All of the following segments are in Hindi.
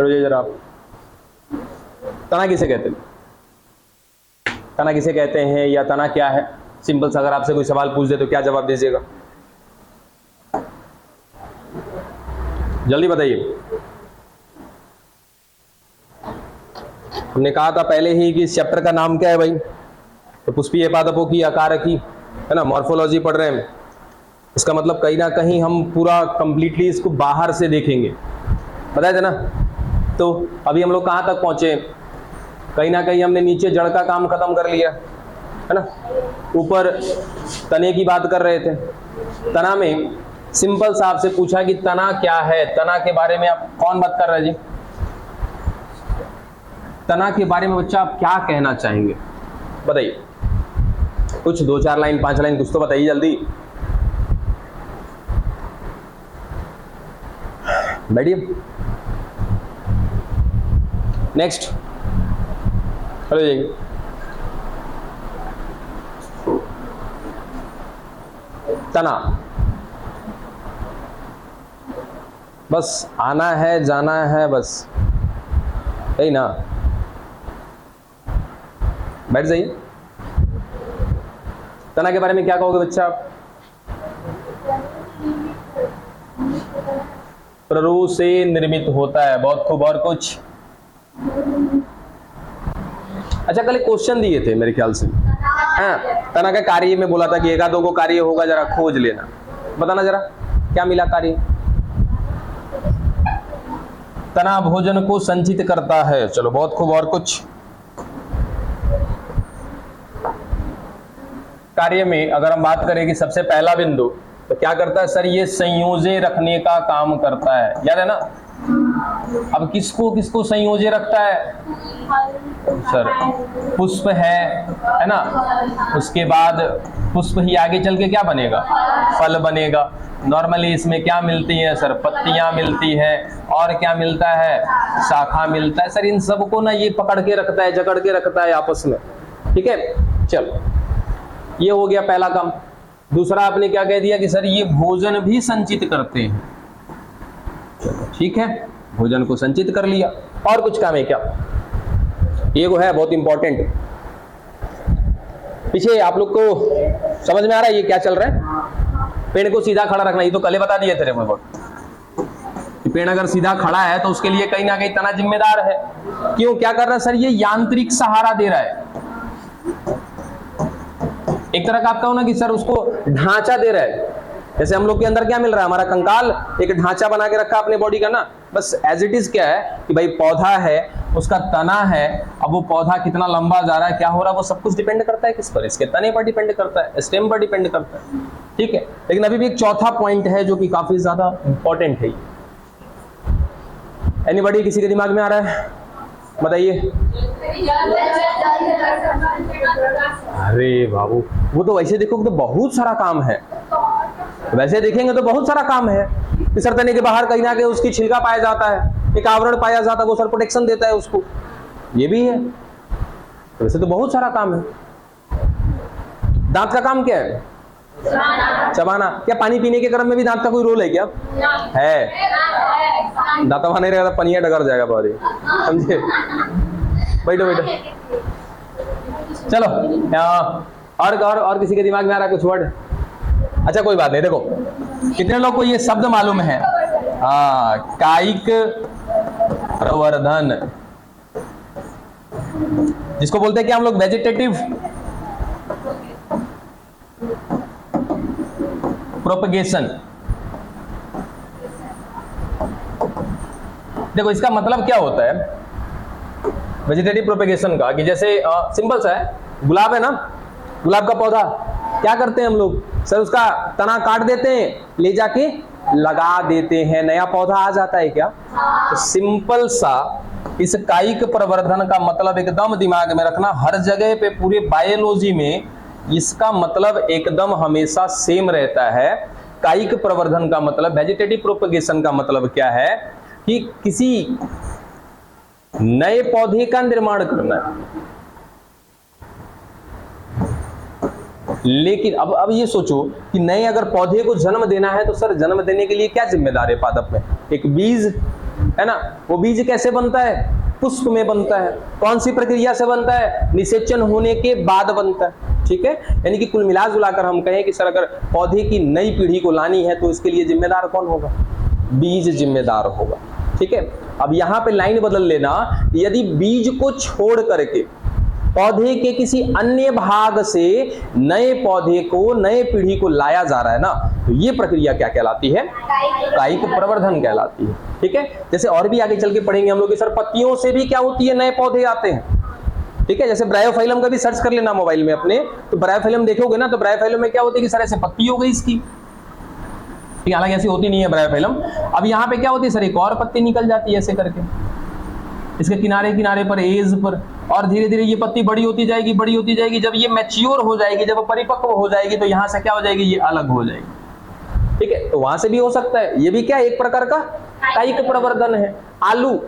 समझिए जरा आप, तना किसे कहते हैं? तना किसे कहते हैं या तना क्या है? सिंपल सा अगर आपसे कोई सवाल पूछ दे तो क्या जवाब दीजिएगा? जल्दी बताइए। हमने कहा था पहले ही कि इस चैप्टर का नाम क्या है भाई? तो पुष्पीय पादपों की आकारकी, है ना, मॉर्फोलॉजी पढ़ रहे हैं। इसका मतलब कहीं ना कहीं हम पूरा कंप्लीटली इसको बाहर से देखेंगे, बताए थे ना। तो अभी हम लोग कहाँ तक पहुंचे? कहीं ना कहीं हमने नीचे जड़ का काम खत्म कर लिया, है ना। ऊपर तने की बात कर रहे थे। तना में सिंपल सा आपसे पूछा कि तना क्या है, तना के बारे में आप कौन बात कर रहे हैं जी? तना के बारे में बच्चा आप क्या कहना चाहेंगे? बताइए कुछ, 2-4 लाइन 5 लाइन कुछ तो बताइए जल्दी। बैठिए। नेक्स्ट, हेलो जी। तना, बस आना है जाना है, बस यही ना। बैठ जाइए। तना के बारे में क्या कहोगे बच्चा आप? प्ररु से निर्मित होता है, बहुत खूब। और कुछ? अच्छा, कल क्वेश्चन दिए थे मेरे ख्याल से, हाँ, तना का कार्य में बोला था कि 1-2 को कार्य होगा, जरा खोज लेना, बताना जरा क्या मिला कार्य। तना भोजन को संचित करता है, चलो बहुत खूब। और कुछ? कार्य में अगर हम बात करें कि सबसे पहला बिंदु तो क्या करता है सर? ये संयोजे रखने का काम करता है, याद है ना। अब किसको किसको संयोजे रखता है सर? पुष्प है ना। उसके बाद पुष्प ही आगे चल के क्या बनेगा? फल बनेगा। नॉर्मली इसमें क्या मिलती है सर? पत्तियां मिलती है। और क्या मिलता है? शाखा मिलता है। सर इन सबको ना ये पकड़ के रखता है, जकड़ के रखता है आपस में, ठीक है। चलो, ये हो गया पहला काम। दूसरा आपने क्या कह दिया कि सर ये भोजन भी संचित करते हैं, ठीक है, भोजन को संचित कर लिया। और कुछ काम है क्या? ये वो है बहुत इंपॉर्टेंट। पीछे आप लोग को समझ में आ रहा है ये क्या चल रहा है? पेड़ को सीधा खड़ा रखना, ये तो कल बता दिए थे पेड़ अगर सीधा खड़ा है तो उसके लिए कहीं ना कहीं तना जिम्मेदार है। क्यों, क्या कर रहा है सर? ये यांत्रिक सहारा दे रहा है। एक तरह का आपका होना कि सर उसको ढांचा दे रहा है। जैसे हम लोग के अंदर क्या मिल रहा है? हमारा कंकाल एक ढांचा बना के रखा अपने बॉडी का ना, बस एज इट इज क्या है कि भाई पौधा है, उसका तना है। अब वो पौधा कितना लंबा जा रहा है, क्या हो रहा है, वो सब कुछ डिपेंड करता है किस पर? इसके तने पर डिपेंड करता है, स्टेम पर डिपेंड करता है, ठीक है। लेकिन अभी भी एक चौथा पॉइंट है जो कि काफी ज्यादा इंपॉर्टेंट है। एनीबॉडी, किसी के दिमाग में आ रहा है? बताइए। अरे बाबू, वो तो वैसे देखो तो बहुत सारा काम है, वैसे देखेंगे तो बहुत सारा काम है। सर तने के बाहर कहीं ना कहीं उसकी छिलका पाया जाता है, एक आवरण पाया जाता है, वो सर प्रोटेक्शन देता है उसको, ये भी है। वैसे तो बहुत सारा काम है। दांत का काम क्या है? चबाना। क्या पानी पीने के क्रम में भी दांत का कोई रोल है क्या? है। दांतवा नहीं रहेगा तो पनिया डगर जाएगा बॉडी, समझे। बैठो बैठो। चलो और किसी के दिमाग में आ रहा है कुछ वर्ड? अच्छा कोई बात नहीं। देखो कितने लोग को ये शब्द मालूम है? हाँ, कायिक प्रवर्धन, जिसको बोलते हैं कि हम लोग वेजिटेटिव प्रोपगेशन। देखो इसका मतलब क्या होता है वेजिटेटिव प्रोपगेशन का, कि जैसे सिंपल सा है, गुलाब है ना, गुलाब का पौधा, क्या करते हैं हम लोग सर? उसका तना काट देते हैं, ले जाके लगा देते हैं, नया पौधा आ जाता है क्या? तो सिंपल सा इस कायिक प्रवर्धन का मतलब एकदम दिमाग में रखना, हर जगह पे पूरे बायोलॉजी में इसका मतलब एकदम हमेशा सेम रहता है। कायिक प्रवर्धन का मतलब, वेजिटेटिव प्रोपगेशन का मतलब क्या है कि किसी नए पौधे का निर्माण करना है। लेकिन अब ये सोचो कि नए अगर पौधे को जन्म देना है तो सर जन्म देने के लिए क्या जिम्मेदार है पादप में? एक बीज, है ना। वो बीज कैसे बनता है? पुष्प में बनता है। कौन सी प्रक्रिया से बनता है? निषेचन होने के बाद बनता है। ठीक है, यानी कि कुल मिला जुलाकर हम कहें कि सर अगर पौधे की नई पीढ़ी को लानी है तो इसके लिए जिम्मेदार कौन होगा? बीज जिम्मेदार होगा। ठीक है, अब यहां पे लाइन बदल लेना, यदि बीज को छोड़ करके पौधे के किसी अन्य भाग से नए पौधे को, नए पीढ़ी को लाया जा रहा है ना, तो ये प्रक्रिया क्या कहलाती है? कायिक प्रवर्धन कहलाती है। ठीक है, जैसे और भी आगे चल के पढ़ेंगे हम लोग कि सर पत्तियों से भी क्या होती है? नए पौधे आते हैं। ठीक है, जैसे ब्रायोफाइलम का भी सर्च कर लेना मोबाइल में अपने, तो ब्रायोफाइलम देखोगे ना, तो ब्रायोफाइलम में क्या होती है कि सर ऐसे पत्ती हो गई इसकी, हालांकि ऐसी होती नहीं है ब्रायोफाइलम। अब यहाँ पे क्या होती है सर? एक और पत्ती निकल जाती है ऐसे करके इसके किनारे किनारे पर, एज पर, और धीरे धीरे ये पत्ती बड़ी होती जाएगी, बड़ी होती जाएगी। जब ये मैच्योर हो जाएगी, जब परिपक्व हो जाएगी, तो यहाँ से क्या हो जाएगी? ये अलग हो जाएगी। ठीक है, तो वहां से भी हो सकता है। ये भी क्या एक प्रकार का कायिक प्रवर्धन है। आलू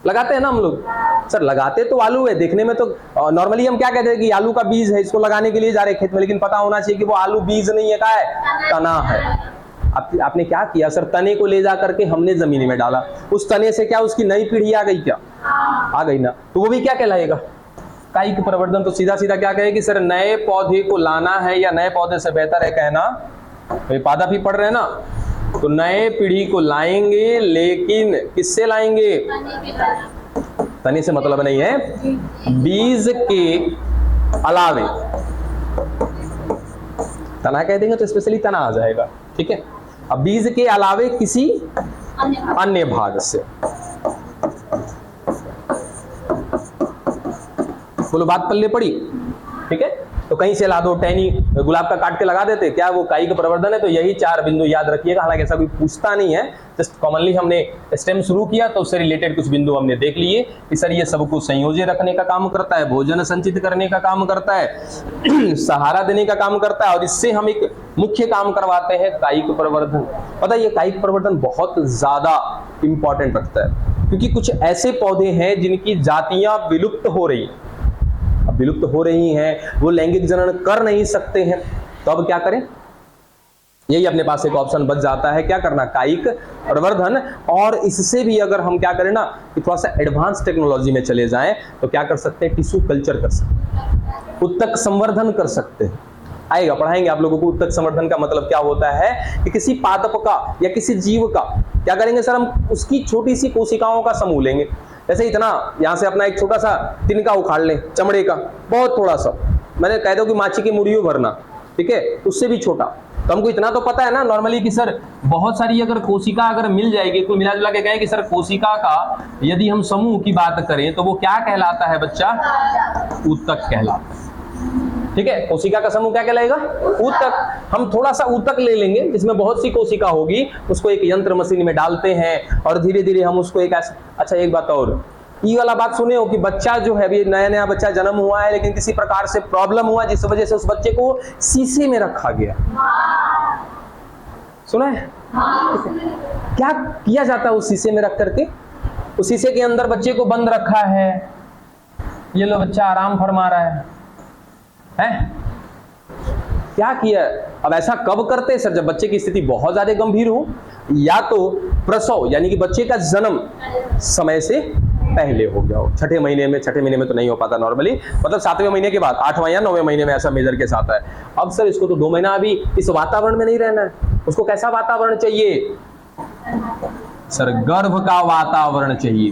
लगाते हैं ना हम लोग, सर लगाते तो आलू है, देखने में तो नॉर्मली हम क्या कहते हैं कि आलू का बीज है, इसको लगाने के लिए जा रहे खेत में, लेकिन पता होना चाहिए कि वो आलू बीज नहीं है, क्या है? तना है। आपने क्या किया सर? तने को ले जा करके हमने जमीन में डाला, उस तने से क्या उसकी नई पीढ़ी आ गई? क्या आ गई ना, तो वो भी क्या कहलाएगा? कायिक प्रवर्धन। तो सीधा सीधा क्या कहे कि सर नए पौधे को लाना है, या नए पौधे से बेहतर है कहना, तो पादप ही पढ़ रहे हैं ना, तो नए पीढ़ी को लाएंगे, लेकिन किससे लाएंगे? तने से मतलब नहीं है, बीज के अलावे। तना कह देंगे तो स्पेशली तना आ जाएगा। ठीक है, अब बीज के अलावे किसी अन्य भाग से। बोलो बात पल्ले पड़ी? ठीक है, तो कहीं से ला दो, टहनी गुलाब का काट के लगा देते, क्या वो कायिक प्रवर्धन है? तो यही 4 बिंदु याद रखिएगा। हालांकि ऐसा कोई पूछता नहीं है, जस्ट कॉमनली हमने स्टेम शुरू किया तो उससे रिलेटेड कुछ बिंदु हमने देख लिए कि सर ये सबको संयोजे रखने का काम करता है, भोजन संचित करने का काम करता है, सहारा देने का काम करता है, और इससे हम एक मुख्य काम करवाते हैं कायिक प्रवर्धन। पता है ये कायिक प्रवर्धन बहुत ज्यादा इंपॉर्टेंट रखता है, क्योंकि कुछ ऐसे पौधे हैं जिनकी जातियां विलुप्त हो रही हैं। अब विलुप्त हो रही हैं, वो लैंगिक जनन कर नहीं सकते हैं, तो अब क्या करें? यही अपने पास एक ऑप्शन बच जाता है, क्या करना? कायिक प्रवर्धन। और इससे भी अगर हम क्या करें ना कि थोड़ा सा एडवांस टेक्नोलॉजी में चले जाएं, तो क्या कर सकते हैं? टिश्यू कल्चर कर सकते हैं, उत्तक संवर्धन कर सकते हैं। आएगा, पढ़ाएंगे आप लोगों को उत्तक संवर्धन का मतलब क्या होता है, कि किसी पादप का या किसी जीव का क्या करेंगे सर? हम उसकी छोटी सी कोशिकाओं का समूह लेंगे, जैसे इतना यहां से अपना एक छोटा सा तिनका उखाड़ लें चमड़े का, बहुत थोड़ा सा, मैंने कह दो कि माछी की मुड़ियों भरना, ठीक है, उससे भी छोटा। तो हमको इतना तो पता है ना नॉर्मली कि सर बहुत सारी अगर कोशिका अगर मिल जाएगी, कुल मिला जुला के कहें कि सर कोशिका का यदि हम समूह की बात करें तो वो क्या कहलाता है बच्चा? ऊतक कहलाता है। ठीक है, कोशिका का समूह क्या कहलाएगा? ऊतक। हम थोड़ा सा ऊतक ले लेंगे जिसमें बहुत सी कोशिका होगी, उसको एक यंत्र मशीन में डालते हैं और धीरे धीरे हम उसको एक अच्छा एक बात और, ये वाला बात सुने हो कि बच्चा जो है अभी नया नया बच्चा जन्म हुआ है, लेकिन किसी प्रकार से प्रॉब्लम हुआ जिस वजह से उस बच्चे को शीशे में रखा गया, सुना है? क्या किया जाता है उस शीशे में रख करके? उस शीशे के अंदर बच्चे को बंद रखा है, ये लो बच्चा आराम फरमा रहा है, क्या किया? अब ऐसा कब करते हैं सर? जब बच्चे की स्थिति बहुत ज्यादा गंभीर हो, या तो प्रसव यानी कि बच्चे का जन्म समय से पहले हो गया हो, छठे महीने में तो नहीं हो पाता नॉर्मली, मतलब 7वें महीने के बाद, 8वां या 9वें महीने में ऐसा मेजर केस आता है। अब सर इसको तो 2 महीना अभी इस वातावरण में नहीं रहना है, उसको कैसा वातावरण चाहिए सर? गर्भ का वातावरण चाहिए,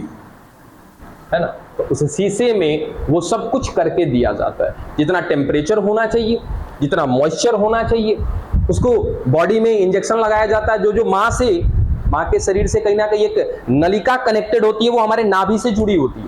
है ना? तो उस शीशे में वो सब कुछ करके दिया जाता है, जितना टेम्परेचर होना चाहिए, जितना मॉइस्चर होना चाहिए, उसको बॉडी में इंजेक्शन लगाया जाता है। जो माँ के शरीर से कहीं ना कहीं एक नलिका कनेक्टेड होती है, वो हमारे नाभि से जुड़ी होती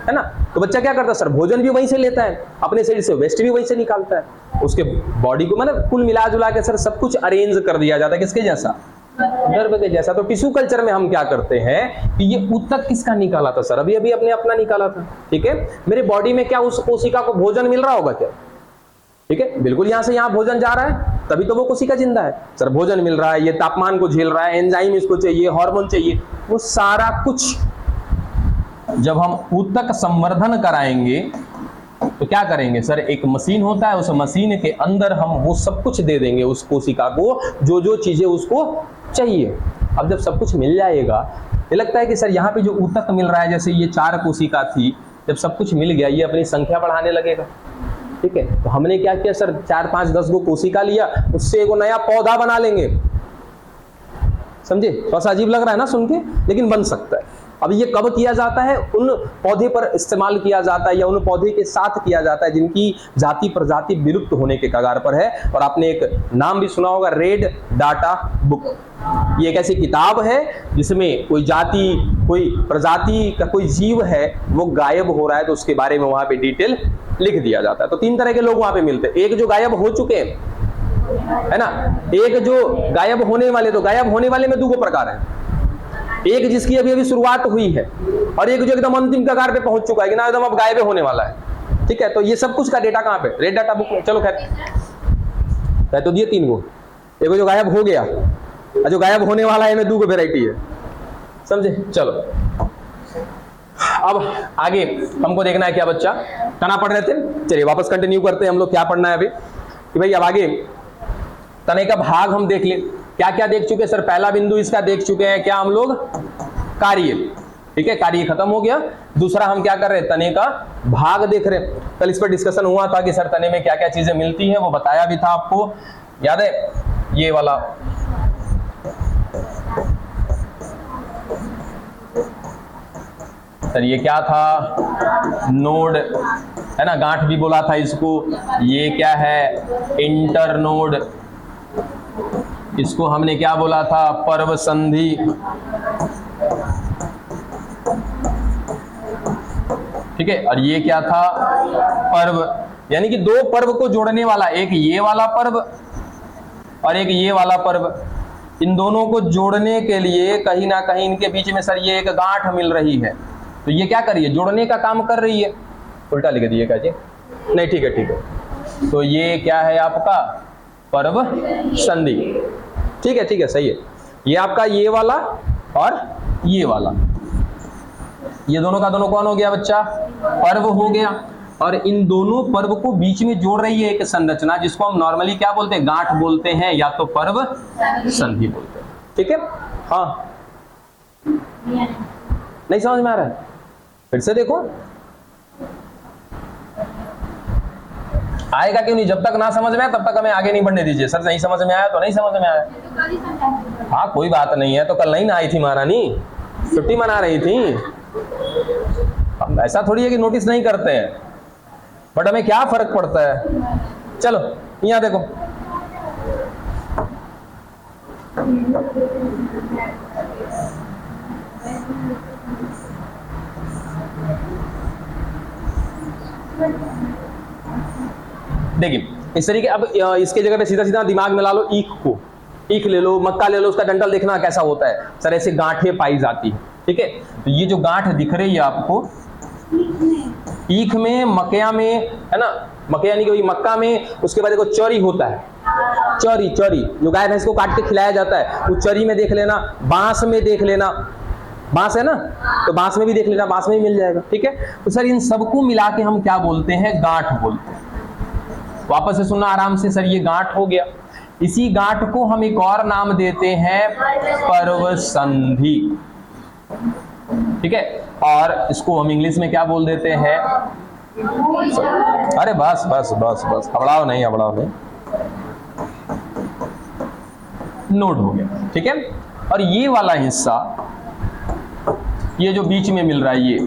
है ना? तो बच्चा क्या करता है सर? भोजन भी वहीं से लेता है, अपने शरीर से वेस्ट भी वहीं से निकालता है, उसके बॉडी को मतलब कुल मिला जुला के सर सब कुछ अरेंज कर दिया जाता है, किसके जैसा? गर्भ के जैसा। तो टिश्यू कल्चर में हम क्या करते हैं कि ये ऊतक किसका निकाला था सर? अभी अभी अपने अपना निकाला था, ठीक है। मेरे बॉडी में क्या उस कोशिका को भोजन मिल रहा होगा क्या? ठीक है, बिल्कुल यहाँ से यहाँ भोजन जा रहा है, तभी तो वो कोशिका जिंदा है सर। भोजन मिल रहा है, ये तापमान को झेल रहा है, एंजाइम इसको चाहिए, हार्मोन चाहिए, वो सारा कुछ जब हम ऊतक संवर्धन कराएंगे तो क्या करेंगे सर? एक मशीन होता है, उस मशीन के अंदर हम वो सब कुछ दे देंगे उस कोशिका को, जो जो चीजें उसको चाहिए। अब जब सब कुछ मिल जाएगा ये लगता है कि सर यहाँ पे जो ऊतक मिल रहा है, जैसे ये 4 कोशिका थी, जब सब कुछ मिल गया ये अपनी संख्या बढ़ाने लगेगा। ठीक है, तो हमने क्या किया सर, 4, 5, 10 गो कोशिका लिया, उससे एक नया पौधा बना लेंगे। समझे? थोड़ा सा अजीब लग रहा है ना सुन के, लेकिन बन सकता है। अब ये कब किया जाता है? उन पौधे पर इस्तेमाल किया जाता है या उन पौधे के साथ किया जाता है जिनकी जाति प्रजाति विलुप्त होने के कगार पर है। और आपने एक नाम भी सुना होगा, रेड डाटा बुक। ये एक ऐसी किताब है जिसमें कोई जाति, कोई प्रजाति का कोई जीव है वो गायब हो रहा है, तो उसके बारे में वहां पे डिटेल लिख दिया जाता है। तो 3 तरह के लोग वहां पे मिलते हैं। एक जो गायब हो चुके हैं, है ना, एक जो गायब होने वाले। तो गायब होने वाले में 2 प्रकार है, एक जिसकी अभी अभी शुरुआत हुई है और एक जो एकदम अंतिम कगार पे पहुंच चुका है कि ना एकदम अब गायब होने वाला है। ठीक है, तो ये सब कुछ का डेटा कहां पे? रेड डाटा बुक में। चलो खैर, कह तो दिए 3 गो, एक जो गायब हो गया और जो गायब होने वाला है, में 2 वेराइटी है। समझे? चलो अब आगे हमको देखना है क्या बच्चा, कना पढ़ रहे थे, चलिए वापस कंटिन्यू करते हैं हम लोग। क्या पढ़ना है अभी कि भाई अब आगे तने का भाग हम देख ले। क्या क्या देख चुके सर? पहला बिंदु इसका देख चुके हैं क्या हम लोग? कार्य। ठीक है, कार्य खत्म हो गया। दूसरा हम क्या कर रहे हैं? तने का भाग देख रहे हैं। कल इस पर डिस्कशन हुआ था कि सर तने में क्या क्या चीजें मिलती हैं, वो बताया भी था आपको, याद है? ये वाला सर, ये क्या था? नोड, है ना, गांठ भी बोला था इसको। ये क्या है? इंटरनोड। इसको हमने क्या बोला था? पर्व संधि। ठीक है, और ये क्या था? पर्व, यानी कि 2 पर्व को जोड़ने वाला, एक ये वाला पर्व और एक ये वाला पर्व। इन दोनों को जोड़ने के लिए कहीं ना कहीं इनके बीच में सर ये एक गांठ मिल रही है, तो ये क्या कर रही है? जोड़ने का काम कर रही है। उल्टा लिख दिए क्या जी? नहीं, ठीक है ठीक है। तो ये क्या है आपका? पर्व संधि। ठीक है ठीक है, सही है। ये आपका ये वाला और ये वाला, ये दोनों का दोनों कौन हो गया बच्चा? पर्व हो गया। और इन दोनों पर्व को बीच में जोड़ रही है एक संरचना, जिसको हम नॉर्मली क्या बोलते हैं? गांठ बोलते हैं या तो पर्व संधि बोलते हैं। ठीक है, हाँ, नहीं समझ में आ रहा है? फिर से देखो, आएगा क्यों नहीं? जब तक ना समझ में आए तब तक हमें आगे नहीं बढ़ने दीजिए। सर नहीं समझ में आया तो नहीं समझ में आया, हाँ कोई बात नहीं है। तो कल नहीं ना आई थी महारानी, छुट्टी मना रही थी। हम ऐसा थोड़ी है कि नोटिस नहीं करते हैं, बट हमें क्या फर्क पड़ता है। चलो यहां देखो, देखिए इस तरीके। अब इसके जगह पे सीधा सीधा दिमाग में ला लो ईख को, ईख ले लो, मक्का ले लो, उसका डंठल देखना कैसा होता है। सर ऐसे गांठें पाई जाती है। ठीक है, तो ये जो गांठ दिख रही है आपको ईख में, मकया में, है ना, मकया यानी कि मक्का में, उसके बाद देखो चरी होता है, चरी, चरी जो गाय भैंस को काट के खिलाया जाता है, वो चरी में देख लेना, बांस में देख लेना, बांस है ना, तो बांस में भी देख लेना, बांस में भी मिल जाएगा। ठीक है, तो सर इन सबको मिला के हम क्या बोलते हैं? गांठ बोलते हैं। वापस से सुनना आराम से, सर ये गांठ हो गया। इसी गांठ को हम एक और नाम देते हैं पर्व संधि। ठीक है, और इसको हम इंग्लिश में क्या बोल देते हैं? अरे बस बस बस बस, हबड़ाओ नहीं, हबड़ाओ नहीं, नोड हो गया। ठीक है, और ये वाला हिस्सा, ये जो बीच में मिल रहा है, ये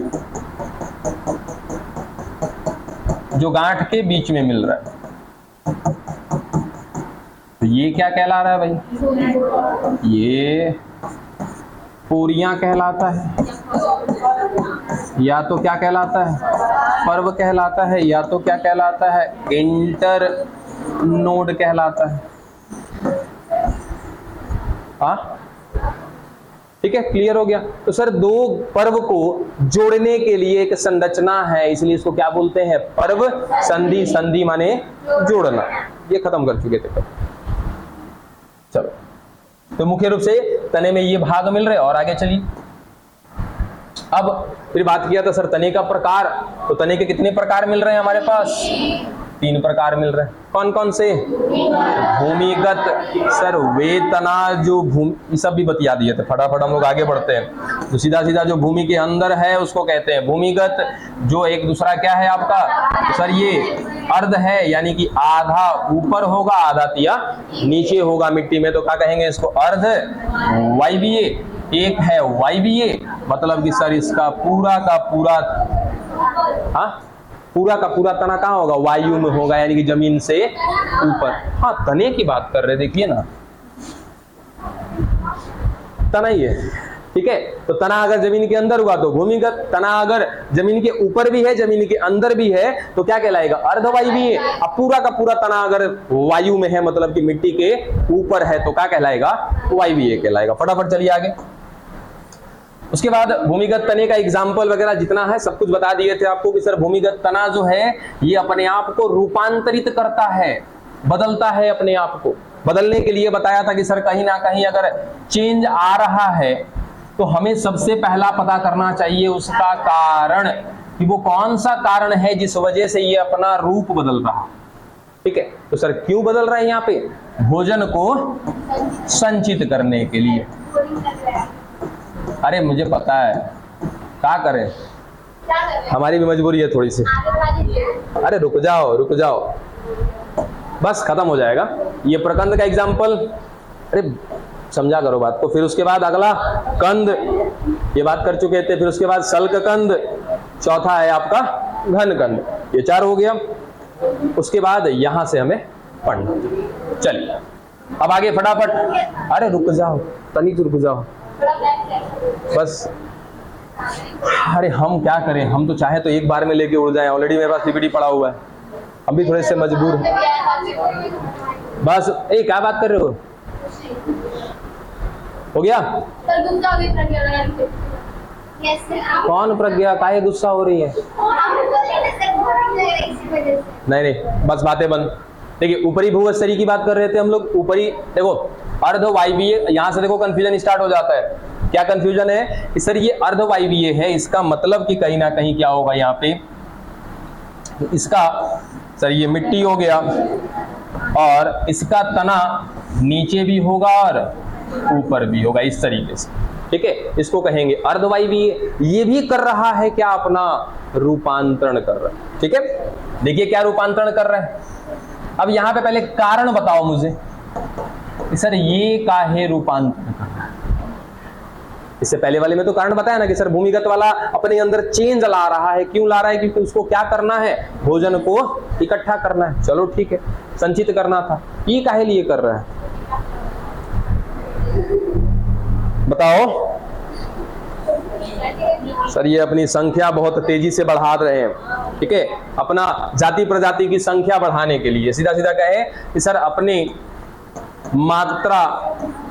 जो गांठ के बीच में मिल रहा है, तो ये क्या कहला रहा है भाई? ये पोरियां कहलाता है, या तो क्या कहलाता है? पर्व कहलाता है, या तो क्या कहलाता है? इंटर नोड कहलाता है। हाँ ठीक है, क्लियर हो गया। तो सर 2 पर्व को जोड़ने के लिए एक संरचना है, इसलिए इसको क्या बोलते हैं? पर्व संधि। संधि माने जोड़ना। ये खत्म कर चुके थे। चलो, तो मुख्य रूप से तने में ये भाग मिल रहे। और आगे चलिए, अब फिर बात किया था सर तने का प्रकार। तो तने के कितने प्रकार मिल रहे हैं हमारे पास? तीन प्रकार मिल रहे हैं। कौन कौन से? भूमिगत। सर वे तना जो भूमि, सब भी बतिया दिए थे, फटाफट हम लोग आगे बढ़ते हैं। तो सीधा सीधा जो भूमि के अंदर है उसको कहते हैं भूमिगत। जो एक दूसरा क्या है आपका? तो सर ये अर्ध है, यानी कि आधा ऊपर होगा आधा तिया नीचे होगा मिट्टी में, तो क्या कहेंगे इसको? अर्ध वायवीय। एक है वायवीय, मतलब कि सर इसका पूरा का पूरा, हाँ पूरा का पूरा तना कहाँ होगा? वायु में होगा, यानी कि जमीन से ऊपर। हाँ तने की बात कर रहे, देखिए ना तना ही है, ठीक है। तो तना अगर जमीन के अंदर हुआ तो भूमिगत, तना अगर जमीन के ऊपर भी है जमीन के अंदर भी है तो क्या कहलाएगा? अर्धवायवीय। अब पूरा का पूरा तना अगर वायु में है, मतलब कि मिट्टी के ऊपर है, तो क्या कहलाएगा? वायवीय कहलाएगा। फटाफट चलिए आगे। उसके बाद भूमिगत तने का एग्जाम्पल वगैरह जितना है सब कुछ बता दिए थे आपको कि सर भूमिगत तना जो है ये अपने आप को रूपांतरित करता है, बदलता है अपने आप को। बदलने के लिए बताया था कि सर कहीं ना कहीं अगर चेंज आ रहा है तो हमें सबसे पहला पता करना चाहिए उसका कारण, कि वो कौन सा कारण है जिस वजह से ये अपना रूप बदल रहा है, ठीक है। तो सर क्यों बदल रहा है? यहाँ पे भोजन को संचित करने के लिए। अरे मुझे पता है, क्या करें, हमारी भी मजबूरी है थोड़ी सी। अरे रुक जाओ, बस खत्म हो जाएगा ये प्रकंद का एग्जाम्पल। अरे समझा करो बात को। फिर उसके बाद अगला कंद, ये बात कर चुके थे। फिर उसके बाद सल्क कंद, चौथा है आपका घन कंद। ये चार हो गया। उसके बाद यहां से हमें पढ़ना। चलिए अब आगे फटाफट। अरे रुक जाओ, तनिक रुक जाओ बस। अरे हम क्या करें, हम तो चाहे तो एक बार में लेके उड़ जाए। ऑलरेडी मेरे पास पीपीटी पड़ा हुआ है, हम भी थोड़े से मजबूर हैं बस। क्या बात कर रहे हो गया? कौन प्रज्ञा? काहे गुस्सा हो रही है? नहीं बस बातें बंद। देखिए ऊपरी भूस्तरीय की बात कर रहे थे हम लोग। ऊपरी देखो अर्धवायवीय, यहां से देखो कंफ्यूजन स्टार्ट हो जाता है। क्या कंफ्यूजन है कि सर ये अर्धवायवीय है, इसका मतलब कि कहीं ना कहीं क्या होगा यहाँ पे? इसका सर ये मिट्टी हो गया और इसका तना नीचे भी होगा और ऊपर भी होगा, इस तरीके से, ठीक है। इसको कहेंगे अर्धवायवीय। ये भी कर रहा है क्या? अपना रूपांतरण कर रहा है, ठीक है। देखिए क्या रूपांतरण कर रहा है। अब यहां पे पहले कारण बताओ मुझे, सर ये काहे रूपांतरण कर रहा है? इससे पहले वाले में तो कारण बताया ना कि सर भूमिगत वाला अपने अंदर चेंज ला रहा है। क्यों ला रहा है? क्योंकि उसको क्या करना है? भोजन को इकट्ठा करना है। चलो ठीक है, संचित करना था। ये काहे लिए कर रहा है बताओ? सर ये अपनी संख्या बहुत तेजी से बढ़ा रहे हैं, ठीक है, अपना जाति प्रजाति की संख्या बढ़ाने के लिए। सीधा सीधा कहे कि सर अपनी मात्रा,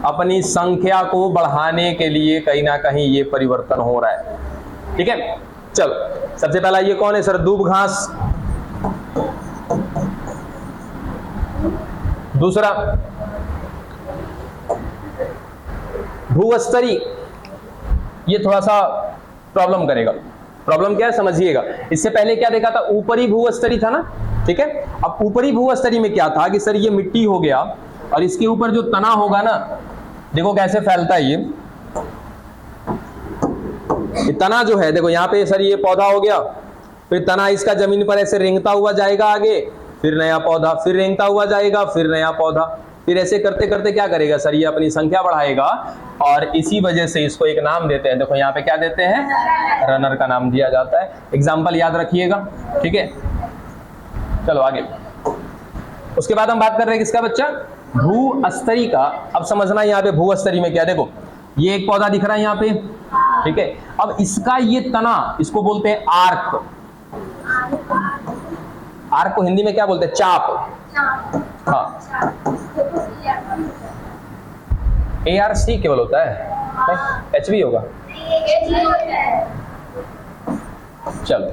अपनी संख्या को बढ़ाने के लिए कहीं ना कहीं ये परिवर्तन हो रहा है, ठीक है। चलो सबसे पहला ये कौन है? सर दूब घास। दूसरा भूस्तरीय, ये थोड़ा सा प्रॉब्लम करेगा। प्रॉब्लम क्या है समझिएगा। इससे पहले क्या देखा था? ऊपरी भूस्तरीय था ना, ठीक है। अब ऊपरी भूस्तरीय में क्या था कि सर ये मिट्टी हो गया और इसके ऊपर जो तना होगा ना, देखो कैसे फैलता है ये तना जो है। देखो यहाँ पे सर ये पौधा हो गया, फिर तना इसका जमीन पर ऐसे रेंगता हुआ जाएगा आगे, फिर नया पौधा, फिर रेंगता हुआ जाएगा, फिर नया पौधा, फिर ऐसे करते करते क्या करेगा सर? ये अपनी संख्या बढ़ाएगा और इसी वजह से इसको एक नाम देते हैं। देखो यहाँ पे क्या देते हैं? रनर का नाम दिया जाता है। एग्जाम्पल याद रखिएगा, ठीक है। चलो आगे। उसके बाद हम बात कर रहे हैं किसका बच्चा? भूस्तरीय का। अब समझना यहाँ पे भूस्तरीय में क्या, देखो ये एक पौधा दिख रहा है यहाँ पे, ठीक है। अब इसका ये तना, इसको बोलते हैं आर्क। आर्क को हिंदी में क्या बोलते हैं? चाप। हाँ, ARC केवल होता है, HV होगा। चलो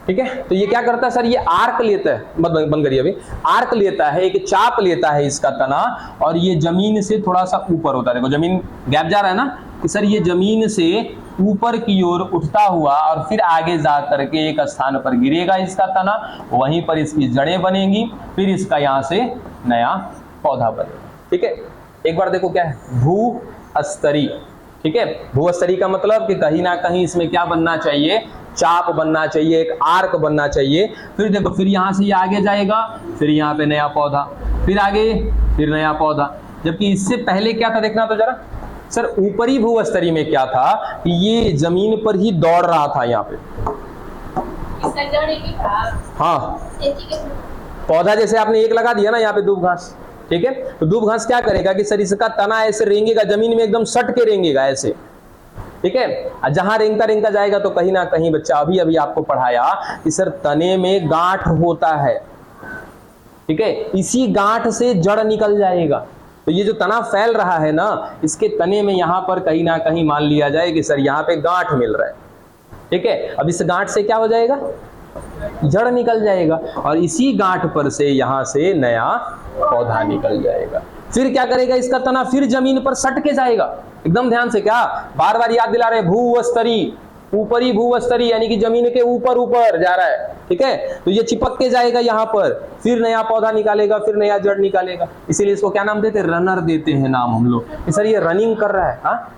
ठीक है। तो ये क्या करता है सर? ये आर्क लेता है, बंद करिए अभी। आर्क लेता है, एक चाप लेता है इसका तना, और ये जमीन से थोड़ा सा ऊपर होता है। देखो जमीन गैप जा रहा है ना, कि सर ये जमीन से ऊपर की ओर उठता हुआ और फिर आगे जा करके एक स्थान पर गिरेगा इसका तना, वहीं पर इसकी जड़ें बनेंगी, फिर इसका यहाँ से नया पौधा बनेगा। ठीक है, एक बार देखो क्या है, भूस्तरी। ठीक है, भूस्तरी का मतलब कि कहीं ना कहीं इसमें क्या बनना चाहिए, चाप बनना चाहिए, एक आर्क बनना चाहिए। फिर देखो, फिर यहाँ से ये आगे जाएगा, फिर यहाँ पे नया पौधा, फिर आगे, फिर नया पौधा। जबकि इससे पहले क्या था देखना तो जरा सर, ऊपरी भूस्तरी में क्या था कि ये जमीन पर ही दौड़ रहा था यहाँ पे। हाँ, पौधा जैसे आपने एक लगा दिया ना यहाँ पे दूब घास, ठीक है, तो दूब घास क्या करेगा कि सर इसका तना ऐसे रेंगेगा, जमीन में एकदम सट के रेंगेगा ऐसे। ठीक है, जहां रेंगता रेंगता जाएगा तो कहीं ना कहीं बच्चा अभी अभी आपको पढ़ाया कि सर तने में गांठ होता है। ठीक है, इसी गांठ से जड़ निकल जाएगा। तो ये जो तना फैल रहा है ना, इसके तने में यहां पर कहीं ना कहीं मान लिया जाए कि सर यहाँ पे गांठ मिल रहा है। ठीक है, अब इस गांठ से क्या हो जाएगा, जड़ निकल जाएगा, और इसी गांठ पर से यहां से नया पौधा निकल जाएगा। फिर क्या करेगा इसका तना, फिर जमीन पर सट के जाएगा। एकदम ध्यान से, क्या बार बार याद दिला रहे, भूस्तरी, ऊपरी भूस्तरी यानी कि जमीन के ऊपर ऊपर जा रहा है। ठीक है, तो ये चिपक के जाएगा यहाँ पर, फिर नया पौधा निकालेगा, फिर नया जड़ निकालेगा। इसीलिए इसको क्या नाम देते हैं, रनर देते हैं नाम हम लोग कि सर ये रनिंग कर रहा है। हाँ,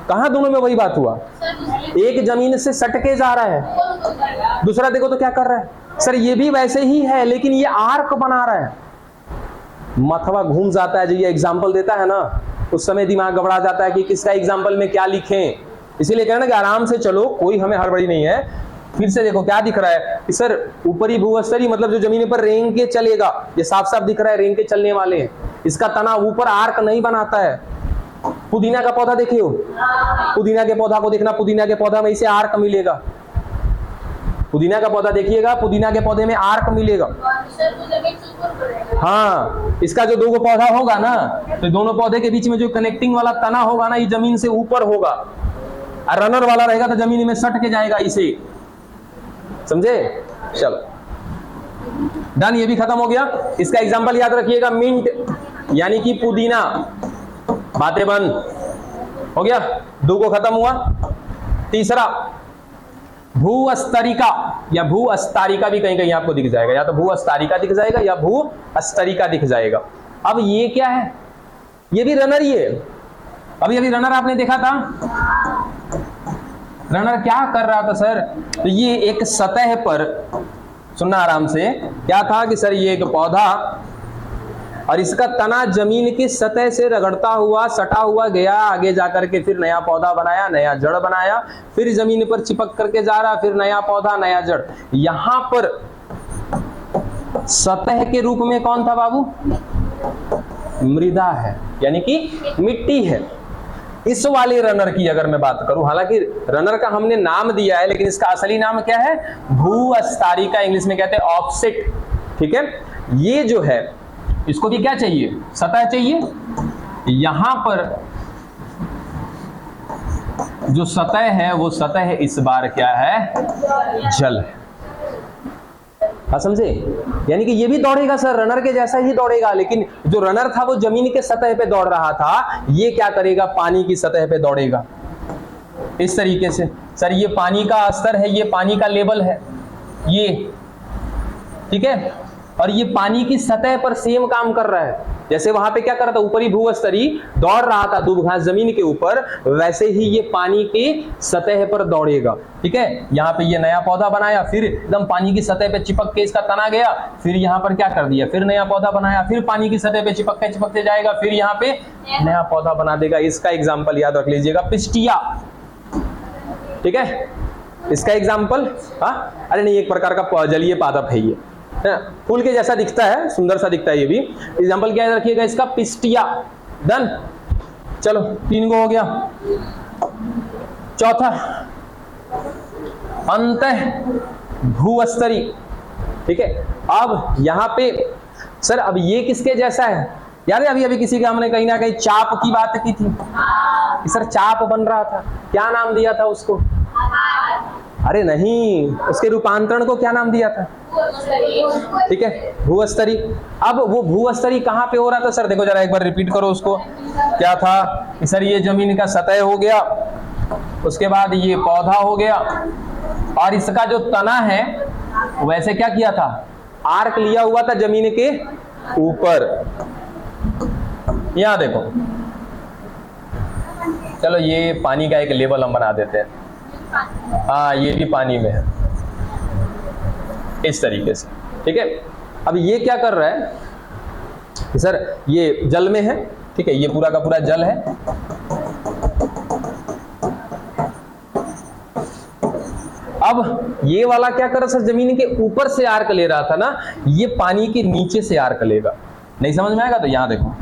कहाँ दोनों में वही बात हुआ, एक जमीन से सट के जा रहा है, दूसरा देखो तो क्या कर रहा है, सर ये भी वैसे ही है लेकिन ये आर्क बना रहा है। मथवा घूम जाता है, जो ये एग्जाम्पल देता है ना, उस समय दिमाग घबरा जाता है कि किसका एग्जाम्पल में क्या लिखें। इसीलिए कहना कि आराम से चलो, कोई हमें हड़बड़ी नहीं है। फिर से देखो क्या दिख रहा है कि सर ऊपरी भूस्तरी मतलब जो जमीन पर रेंग के चलेगा, ये साफ साफ दिख रहा है, रेंग के चलने वाले हैं। इसका तना ऊपर आर्क नहीं बनाता है। पुदीना का पौधा देखियो, पुदीना के पौधा को देखना, पुदीना के पौधा में इसे आर्क मिलेगा। पुदीना का पौधा देखिएगा, पुदीना के पौधे में आर्क मिलेगा। हाँ, इसका जो दो पौधा होगा ना, तो दोनों पौधे के बीच में जो कनेक्टिंग वाला तना होगा ना, ये जमीन से ऊपर होगा, और रनर वाला रहेगा तो जमीन में सट के जाएगा इसे। समझे? चलो डन, ये भी खत्म हो गया। इसका एग्जांपल याद रखिएगा, मिंट यानी कि पुदीना। बातें बंद हो गया, दो को खत्म हुआ। तीसरा भूस्तरिका या भूअस्तारिका भी कहीं कहीं आपको दिख जाएगा, या तो भूअस्तारिका दिख जाएगा या भूअस्तरिका दिख जाएगा। अब ये क्या है, ये भी रनर ही है। अभी अभी रनर आपने देखा था, रनर क्या कर रहा था सर, तो ये एक सतह पर, सुनना आराम से, क्या था कि सर ये एक पौधा और इसका तना जमीन की सतह से रगड़ता हुआ सटा हुआ गया, आगे जाकर के फिर नया पौधा बनाया, नया जड़ बनाया, फिर जमीन पर चिपक करके जा रहा, फिर नया पौधा नया जड़। यहां पर सतह के रूप में कौन था बाबू, मृदा है, यानी कि मिट्टी है। इस वाले रनर की अगर मैं बात करूं, हालांकि रनर का हमने नाम दिया है लेकिन इसका असली नाम क्या है, भूअस्तारिका, इंग्लिश में कहते हैं ऑफसेट। ठीक है, ये जो है इसको भी क्या चाहिए, सतह चाहिए। यहां पर जो सतह है वो सतह इस बार क्या है, जल है। हाँ समझे, यानी कि ये भी दौड़ेगा सर, रनर के जैसा ही दौड़ेगा, लेकिन जो रनर था वो जमीन के सतह पे दौड़ रहा था, ये क्या करेगा, पानी की सतह पे दौड़ेगा इस तरीके से। सर ये पानी का स्तर है, ये पानी का लेवल है ये, ठीक है, और ये पानी की सतह पर सेम काम कर रहा है। जैसे वहां पे क्या कर रहा था, ऊपरी भूस्तरी दौड़ रहा था दूब घास जमीन के ऊपर, वैसे ही ये पानी की सतह पर दौड़ेगा। ठीक है, यहाँ पे ये नया पौधा बनाया, फिर एकदम पानी की सतह पे चिपक के इसका तना गया, फिर यहाँ पर क्या कर दिया, फिर नया पौधा बनाया, फिर पानी की सतह पे चिपकते जाएगा, फिर यहाँ पे नया पौधा बना देगा। इसका एग्जाम्पल याद रख लीजिएगा, पिस्टिया। ठीक है, इसका एग्जाम्पल, हाँ अरे नहीं, एक प्रकार का जलीय पादप है ये, फूल के जैसा दिखता है, सुंदर सा दिखता है ये भी। एग्जाम्पल क्या रखिएगा इसका, पिस्टिया। डन, चलो 3 गो हो गया। चौथा अंतः भूस्तरी। ठीक है, अब यहां पे सर अब ये किसके जैसा है, याद है अभी अभी किसी का हमने कहीं ना कहीं चाप की बात की थी, सर चाप बन रहा था, क्या नाम दिया था उसको, अरे नहीं, उसके रूपांतरण को क्या नाम दिया था? ठीक है, भूस्तरी। अब वो भूस्तरी कहाँ पे हो रहा था सर? देखो जरा एक बार रिपीट करो उसको। क्या था कि सर ये जमीन का सतह हो गया, उसके बाद ये पौधा हो गया, और इसका जो तना है वैसे क्या किया था? आर्क लिया हुआ था जमीन के ऊपर। यहां देखो, चलो ये पानी का एक लेवल हम बना देते हैं। हाँ, ये भी पानी में है इस तरीके से। ठीक है, अब ये क्या कर रहा है सर? ये जल में है, ठीक है, ये पूरा का पूरा जल है। अब ये वाला क्या कर रहा सर? जमीन के ऊपर से आर्क ले रहा था ना, ये पानी के नीचे से आर्क लेगा। नहीं समझ में आएगा तो यहां देखो,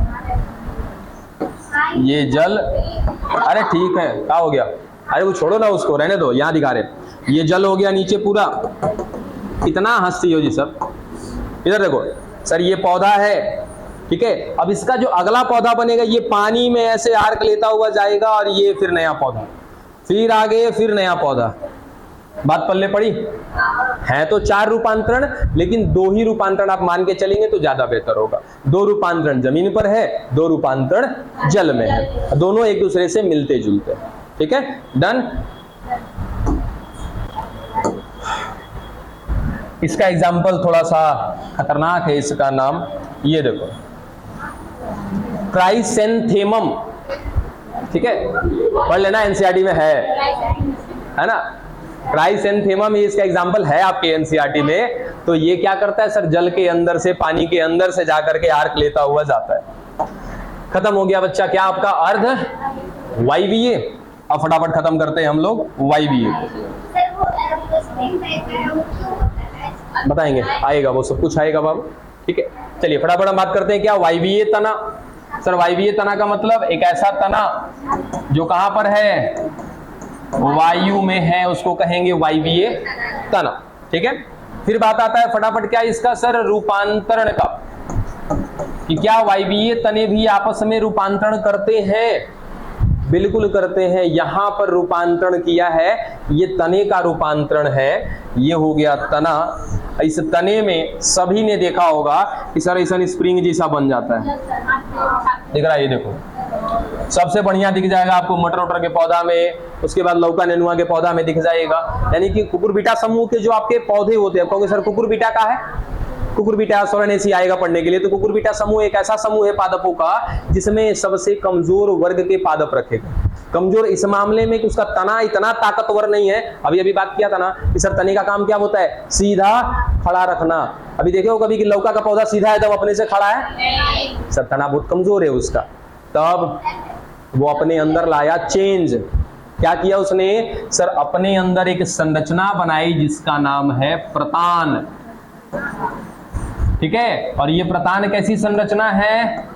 ये जल, अरे ठीक है, क्या हो गया? अरे वो छोड़ो ना, उसको रहने दो, यहां दिखा रहे। ये जल हो गया नीचे पूरा। कितना हंसती हो जी सब। इधर देखो सर, ये पौधा है, ठीक है। अब इसका जो अगला पौधा बनेगा, ये पानी में ऐसे आर्क लेता हुआ जाएगा, और ये फिर नया पौधा, फिर आगे, फिर नया पौधा। बात पल्ले पड़ी? है तो 4 रूपांतरण, लेकिन 2 ही रूपांतरण आप मान के चलेंगे तो ज्यादा बेहतर होगा। 2 रूपांतरण जमीन पर है, 2 रूपांतरण जल में है, दोनों एक दूसरे से मिलते जुलते हैं। ठीक है, डन। इसका एग्जाम्पल थोड़ा सा खतरनाक है, इसका नाम ये देखो, क्राइसेंथेमम। ठीक है, पढ़ लेना, एनसीईआरटी में है ना। क्राइसेंथेमम ये इसका एग्जाम्पल है आपके एनसीईआरटी में। तो ये क्या करता है सर? जल के अंदर से, पानी के अंदर से जाकर के आर्क लेता हुआ जाता है। खत्म हो गया बच्चा क्या आपका अर्ध वायवीय। अब फटाफट खत्म करते हैं हम लोग वायवीय। बताएंगे, आएगा वो सब कुछ आएगा बाबू। ठीक है, चलिए फटाफट हम बात करते हैं क्या वायवीय तना। सर वायवीय तना का मतलब एक ऐसा तना जो कहां पर है? वायु में है, उसको कहेंगे वायवीय तना। ठीक है, फिर बात आता है फटाफट क्या इसका सर? रूपांतरण का, कि क्या वायवीय तने भी आपस में रूपांतरण करते हैं? बिल्कुल करते हैं। यहां पर रूपांतरण किया है, ये तने का रूपांतरण है। ये हो गया तना। इस तने में सभी ने देखा होगा कि सर ऐसा स्प्रिंग जैसा बन जाता है, दिख रहा है? ये देखो, सबसे बढ़िया दिख जाएगा आपको मटर उटर के पौधा में, उसके बाद लौका नेनुआ के पौधा में दिख जाएगा। यानी कि कुकुरबिटा समूह के जो आपके पौधे होते हैं, कहोगे सर कुकुरबिटा का है? कुकुरबिटा सोलनेसी आएगा पढ़ने के लिए। तो कुकुरबिटा समूह एक ऐसा समूह है पादपों का जिसमें सबसे कमजोर वर्ग के पादप रखे गए। कमजोर इस मामले में कि उसका तना इतना ताकतवर नहीं है। अभी बात किया था ना कि सर तने का काम क्या होता है? सीधा खड़ा रखना। अभी देखे हो कभी कि लौका का पौधा सीधा एकदम अपने से खड़ा है? सर तना बहुत कमजोर है उसका। तब वो अपने अंदर लाया चेंज। क्या किया उसने? सर अपने अंदर एक संरचना बनाई जिसका नाम है प्रतान। ठीक है, और ये प्रतान कैसी संरचना है?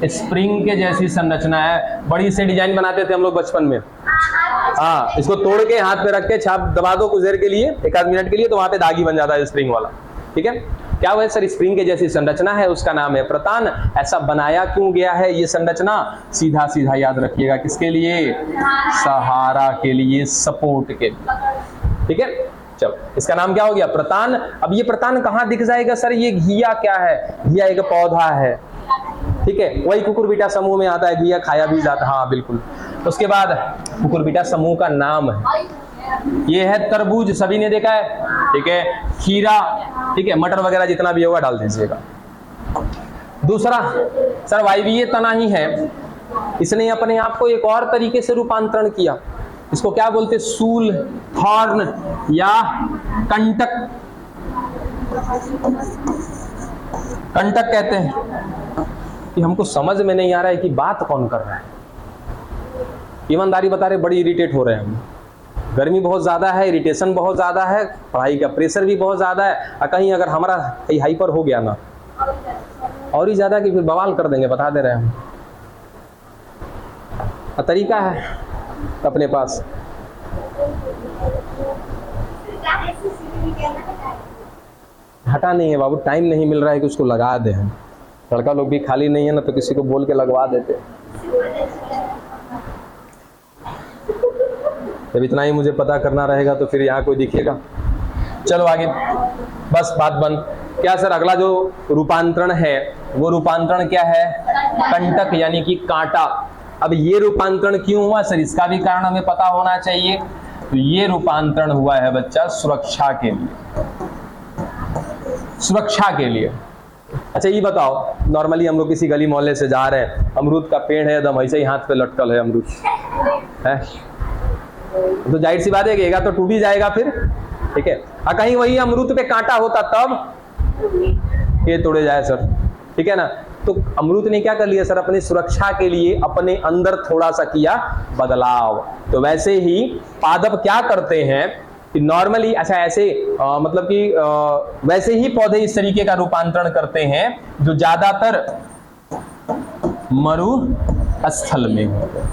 स्प्रिंग के जैसी संरचना है। बड़ी से डिजाइन बनाते थे हम लोग बचपन में। हाँ, इसको तोड़ के हाथ पे रख के छाप दबा दो कुछ देर के लिए, 1 आध मिनट के लिए, तो वहां पे दागी बन जाता है स्प्रिंग वाला। ठीक है, क्या हुआ सर? स्प्रिंग के जैसी संरचना है, उसका नाम है प्रतान। ऐसा बनाया क्यों गया है ये संरचना? सीधा सीधा याद रखिएगा, किसके लिए? सहारा के लिए, सपोर्ट के लिए। ठीक है, चलो इसका नाम क्या हो गया? प्रतान। अब ये प्रतान कहाँ दिख जाएगा सर? ये घिया क्या है? घिया एक पौधा है। ठीक है, वही कुकुरबिटा समूह में आता है, घिया खाया भी जाता है। हाँ बिल्कुल। उसके बाद कुकुरबिटा समूह का नाम है, ये है तरबूज, सभी ने देखा है। ठीक है, खीरा, ठीक है, मटर वगैरह जितना भी होगा डाल दीजिएगा। दूसरा सर वायवीय तना ही है, इसने अपने आप को एक और तरीके से रूपांतरण किया। इसको क्या बोलते? सूल, थॉर्न या कंटक। कंटक कहते हैं। कि हमको समझ में नहीं आ रहा है कि बात कौन कर रहा है। ईमानदारी बता रहे, बड़ी इरिटेट हो रहे हैं हम। गर्मी बहुत ज्यादा है, इरिटेशन बहुत ज्यादा है, पढ़ाई का प्रेशर भी बहुत ज्यादा है। और कहीं अगर हमारा हाइपर हो गया ना, और ही ज्यादा कि फिर बवाल कर देंगे, बता दे रहे हैं हम। तरीका है अपने पास। हटा नहीं है बाबू, टाइम नहीं मिल रहा है कि उसको लगा दे। हम लड़का लोग भी खाली नहीं है ना, तो किसी को बोल के लगवा देते। जब इतना ही मुझे पता करना रहेगा तो फिर यहाँ कोई दिखेगा। चलो आगे, बस बात बंद। क्या सर अगला जो रूपांतरण है वो रूपांतरण क्या है? कंटक यानी कि कांटा। अब ये रूपांतरण क्यों हुआ सर, इसका भी कारण हमें पता होना चाहिए। तो ये रूपांतरण हुआ है बच्चा सुरक्षा के लिए, सुरक्षा के लिए। अच्छा ये बताओ, नॉर्मली हम लोग किसी गली मोहल्ले से जा रहे हैं, अमरूद का पेड़ है एकदम ऐसे ही हाथ पे लटकल है अमरूद है, तो जाहिर सी बात है कि तो टूट ही जाएगा फिर, ठीक है। कहीं वही अमरूद पे कांटा होता तब ये तोड़े जाए सर, ठीक है ना। तो अमरूद ने क्या कर लिया सर, अपनी सुरक्षा के लिए अपने अंदर थोड़ा सा किया बदलाव। तो वैसे ही पादप क्या करते हैं कि नॉर्मली, अच्छा ऐसे मतलब कि वैसे ही पौधे इस तरीके का रूपांतरण करते हैं जो ज्यादातर मरुस्थल में होते हैं।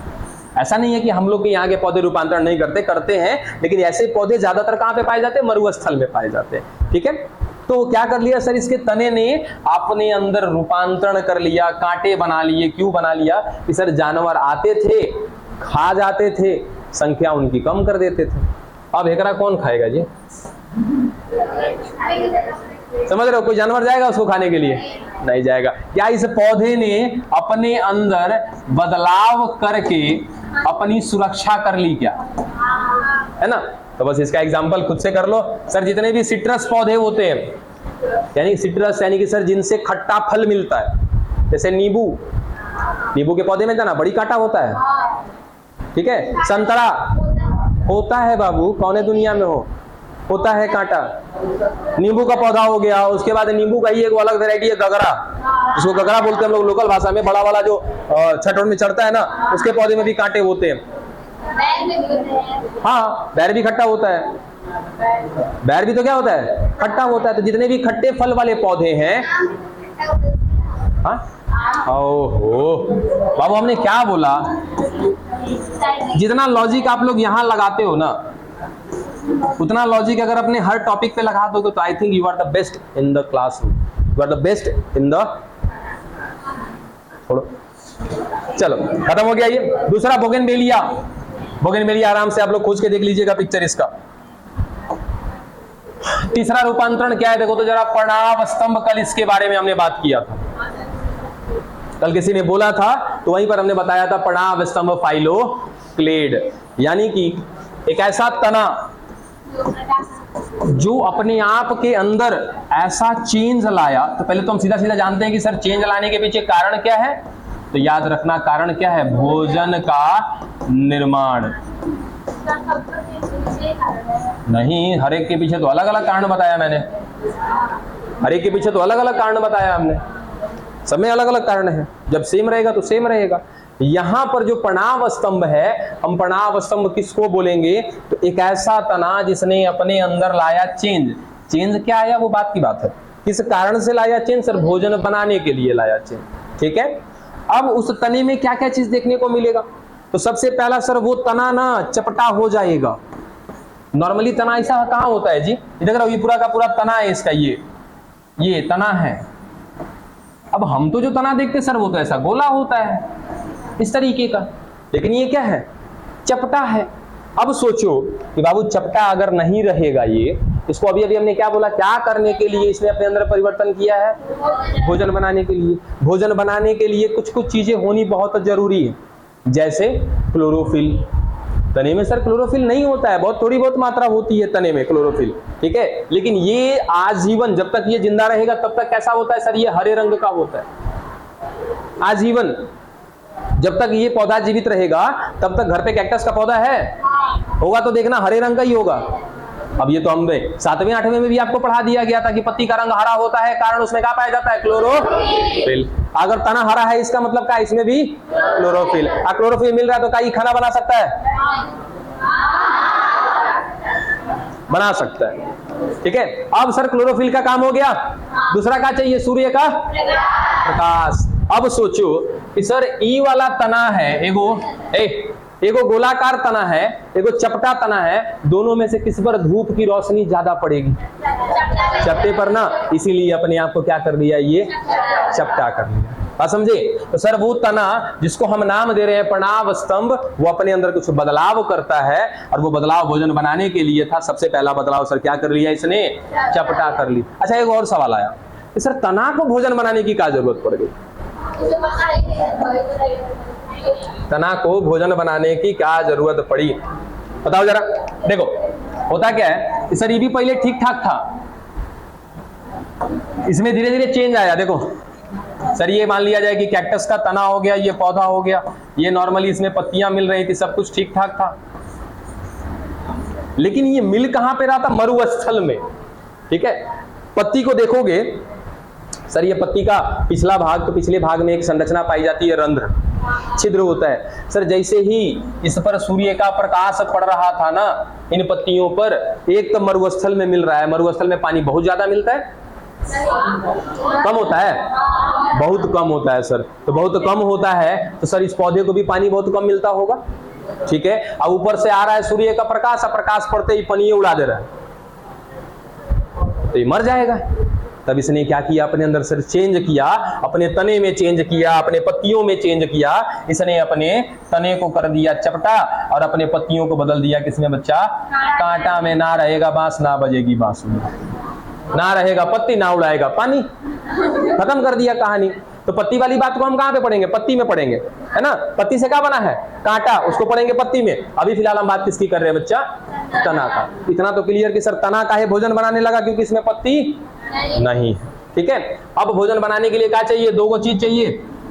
ऐसा नहीं है कि हम लोग के यहाँ के पौधे रूपांतरण नहीं करते, करते हैं, लेकिन ऐसे पौधे ज्यादातर कहाँ पे पाए जाते हैं? मरुस्थल में पाए जाते हैं, ठीक है। तो क्या कर लिया सर, इसके तने ने अपने अंदर रूपांतरण कर लिया, कांटे बना लिए। क्यों बना लिया? कि सर जानवर आते थे, खा जाते थे, संख्या उनकी कम कर देते थे। अब एकरा कौन खाएगा जी? समझ रहे हो? कोई जानवर जाएगा उसको खाने के लिए? नहीं जाएगा। क्या इस पौधे ने अपने अंदर बदलाव करके अपनी सुरक्षा कर ली क्या? है ना। तो बस इसका एग्जांपल खुद से कर लो सर। जितने भी सिट्रस पौधे होते हैं, यानी सिट्रस यानी कि सर जिनसे खट्टा फल मिलता है, जैसे नींबू, नींबू के पौधे में जाना बड़ी कांटा होता है, ठीक है। संतरा होता है बाबू, कौन है दुनिया में होता है कांटा। नींबू का पौधा हो गया, उसके बाद नींबू का ही एक अलग वैरायटी है गगरा, उसको गगरा बोलते हैं हम लोग लोकल भाषा में। बड़ा वाला जो छठ में चढ़ता है ना, उसके पौधे में भी कांटे होते हैं। हाँ, बैर भी खट्टा होता है। बैर भी तो क्या होता है? खट्टा होता है। तो जितने भी खट्टे फल वाले पौधे हैं, हाँ ओहो बाबू हमने क्या बोला, जितना लॉजिक आप लोग यहाँ लगाते हो ना, उतना लॉजिक अगर अपने हर टॉपिक पे लगा दोगे तो I think you are the best in the classroom, you are the best in the. छोड़ो, चलो खत्म हो गया ये। दूसरा बोगेनवेलिया। बोगेनवेलिया आराम से आप लोग खोज के देख लीजिएगा पिक्चर इसका। तीसरा रूपांतरण क्या है देखो तो जरा, पर्णाव स्तंभ। कल इसके बारे में हमने बात किया था, कल किसी ने बोला था तो वहीं पर हमने बताया था पर्णाव स्तंभ फाइलोक्लेड, यानी कि एक ऐसा तना जो अपने आप के अंदर ऐसा चेंज लाया। तो पहले तो हम सीधा सीधा जानते हैं कि सर चेंज लाने के पीछे कारण क्या है, तो याद रखना कारण क्या है? भोजन का निर्माण। नहीं, हर एक के पीछे तो अलग अलग कारण बताया मैंने, हर एक के पीछे तो अलग अलग कारण बताया हमने, सब में अलग अलग कारण है। जब सेम रहेगा तो सेम रहेगा। यहां पर जो पर्णाव स्तंभ है, हम पर्णाव स्तंभ किसको बोलेंगे? तो एक ऐसा तना जिसने अपने अंदर लाया चेंज। चेंज क्या आया वो बात की बात है, किस कारण से लाया चेंज? सर भोजन बनाने के लिए लाया चेंज, ठीक है। अब उस तने में क्या क्या चीज देखने को मिलेगा? तो सबसे पहला सर वो तना ना चपटा हो जाएगा। नॉर्मली तना ऐसा कहाँ होता है जी? देख रहा हो ये पूरा का पूरा तना है इसका, ये तना है। अब हम तो जो तना देखते सर वो तो ऐसा गोला होता है इस तरीके का, लेकिन ये क्या है? चपटा है। अब सोचो कि बाबू चपटा अगर नहीं रहेगा ये, इसको अभी अभी हमने क्या बोला, क्या करने के लिए इसने अपने अंदर परिवर्तन किया है? भोजन बनाने के लिए। भोजन बनाने के लिए कुछ कुछ चीजें होनी बहुत जरूरी है, जैसे क्लोरोफिल। तने में सर क्लोरोफिल नहीं होता है, बहुत थोड़ी बहुत मात्रा होती है तने में क्लोरोफिल, ठीक है। लेकिन ये आजीवन, जब तक ये जिंदा रहेगा तब तक कैसा होता है सर? ये हरे रंग का होता है आजीवन। जब तक ये पौधा जीवित रहेगा तब तक घर पे कैक्टस का पौधा है, होगा तो देखना हरे रंग का ही होगा। अब ये तो हमने 7वें 8वें में भी आपको पढ़ा दिया गया था कि पत्ती का रंग हरा होता है, कारण उसमें क्या पाया जाता है? क्लोरोफिल। अगर तना हरा है इसका मतलब क्या? इसमें भी क्लोरोफिल। क्लोरोफिल मिल रहा है तो क्या ये खाना बना सकता है? बना सकता है, ठीक है। अब सर क्लोरोफिल का काम हो गया, दूसरा क्या चाहिए? सूर्य का प्रकाश। अब सोचो कि सर ई वाला तना है, एगो गोलाकार तना है, एगो चपटा तना है, दोनों में से किस पर धूप की रोशनी ज्यादा पड़ेगी? चपटे पर ना, इसीलिए अपने आप को क्या कर दिया? ये चपटा कर लिया। बात समझे? तो सर वो तना जिसको हम नाम दे रहे हैं प्रणव स्तंभ, वो अपने अंदर कुछ बदलाव करता है और वो बदलाव भोजन बनाने के लिए था। सबसे पहला बदलाव सर क्या कर लिया इसने? चपटा कर ली। अच्छा एक और सवाल आया कि सर तना को भोजन बनाने की क्या जरूरत पड़ गई? तना को भोजन बनाने की क्या जरूरत पड़ी बताओ जरा। देखो होता क्या है कि सर ये भी पहले ठीक ठाक था, इसमें धीरे धीरे चेंज आया। देखो सर ये मान लिया जाए कि कैक्टस का तना हो गया, ये पौधा हो गया, ये नॉर्मली इसमें पत्तियां मिल रही थी, सब कुछ ठीक ठाक था। लेकिन ये मिल कहां पे रहा था? मरुस्थल में। ठीक है, पत्ती को देखोगे सर, ये पत्ती का पिछला भाग, तो पिछले भाग में एक संरचना पाई जाती है, रंध्र, छिद्र होता है। सर जैसे ही इस पर सूर्य का प्रकाश पड़ रहा था ना इन पत्तियों पर, एक तो मरुस्थल में मिल रहा है, मरुस्थल में पानी बहुत ज्यादा मिलता है, कम होता है, बहुत कम होता है सर। तो बहुत कम होता है तो सर इस पौधे को भी पानी बहुत कम मिलता होगा। ठीक है, अब ऊपर से आ रहा है सूर्य का प्रकाश, प्रकाश पड़ते ही पानी उड़ा दे रहा है, तो ये मर जाएगा। तब इसने क्या किया? अपने अंदर सर चेंज किया, अपने तने में चेंज किया, अपने पत्तियों में चेंज किया। इसने अपने तने को कर दिया चपटा और अपने पत्तियों को बदल दिया किसमें बच्चा? कांटा में। ना रहेगा बांस, ना बजेगी बांसुरी, ना रहेगा पत्ती, ना उड़ाएगा पानी। खत्म कर दिया कहानी। तो पत्ती वाली बात को हम कहां पे पढ़ेंगे? पत्ती में पढ़ेंगे, है ना। पत्ती से क्या बना है? कांटा, उसको पढ़ेंगे पत्ती में। अभी फिलहाल हम बात किसकी कर रहे हैं बच्चा? तना का। इतना तो क्लियर कि सर तना काहे भोजन बनाने लगा? क्योंकि इसमें पत्ती नहीं। ठीक है, अब भोजन बनाने के लिए क्या चाहिए? दो चीज चाहिए,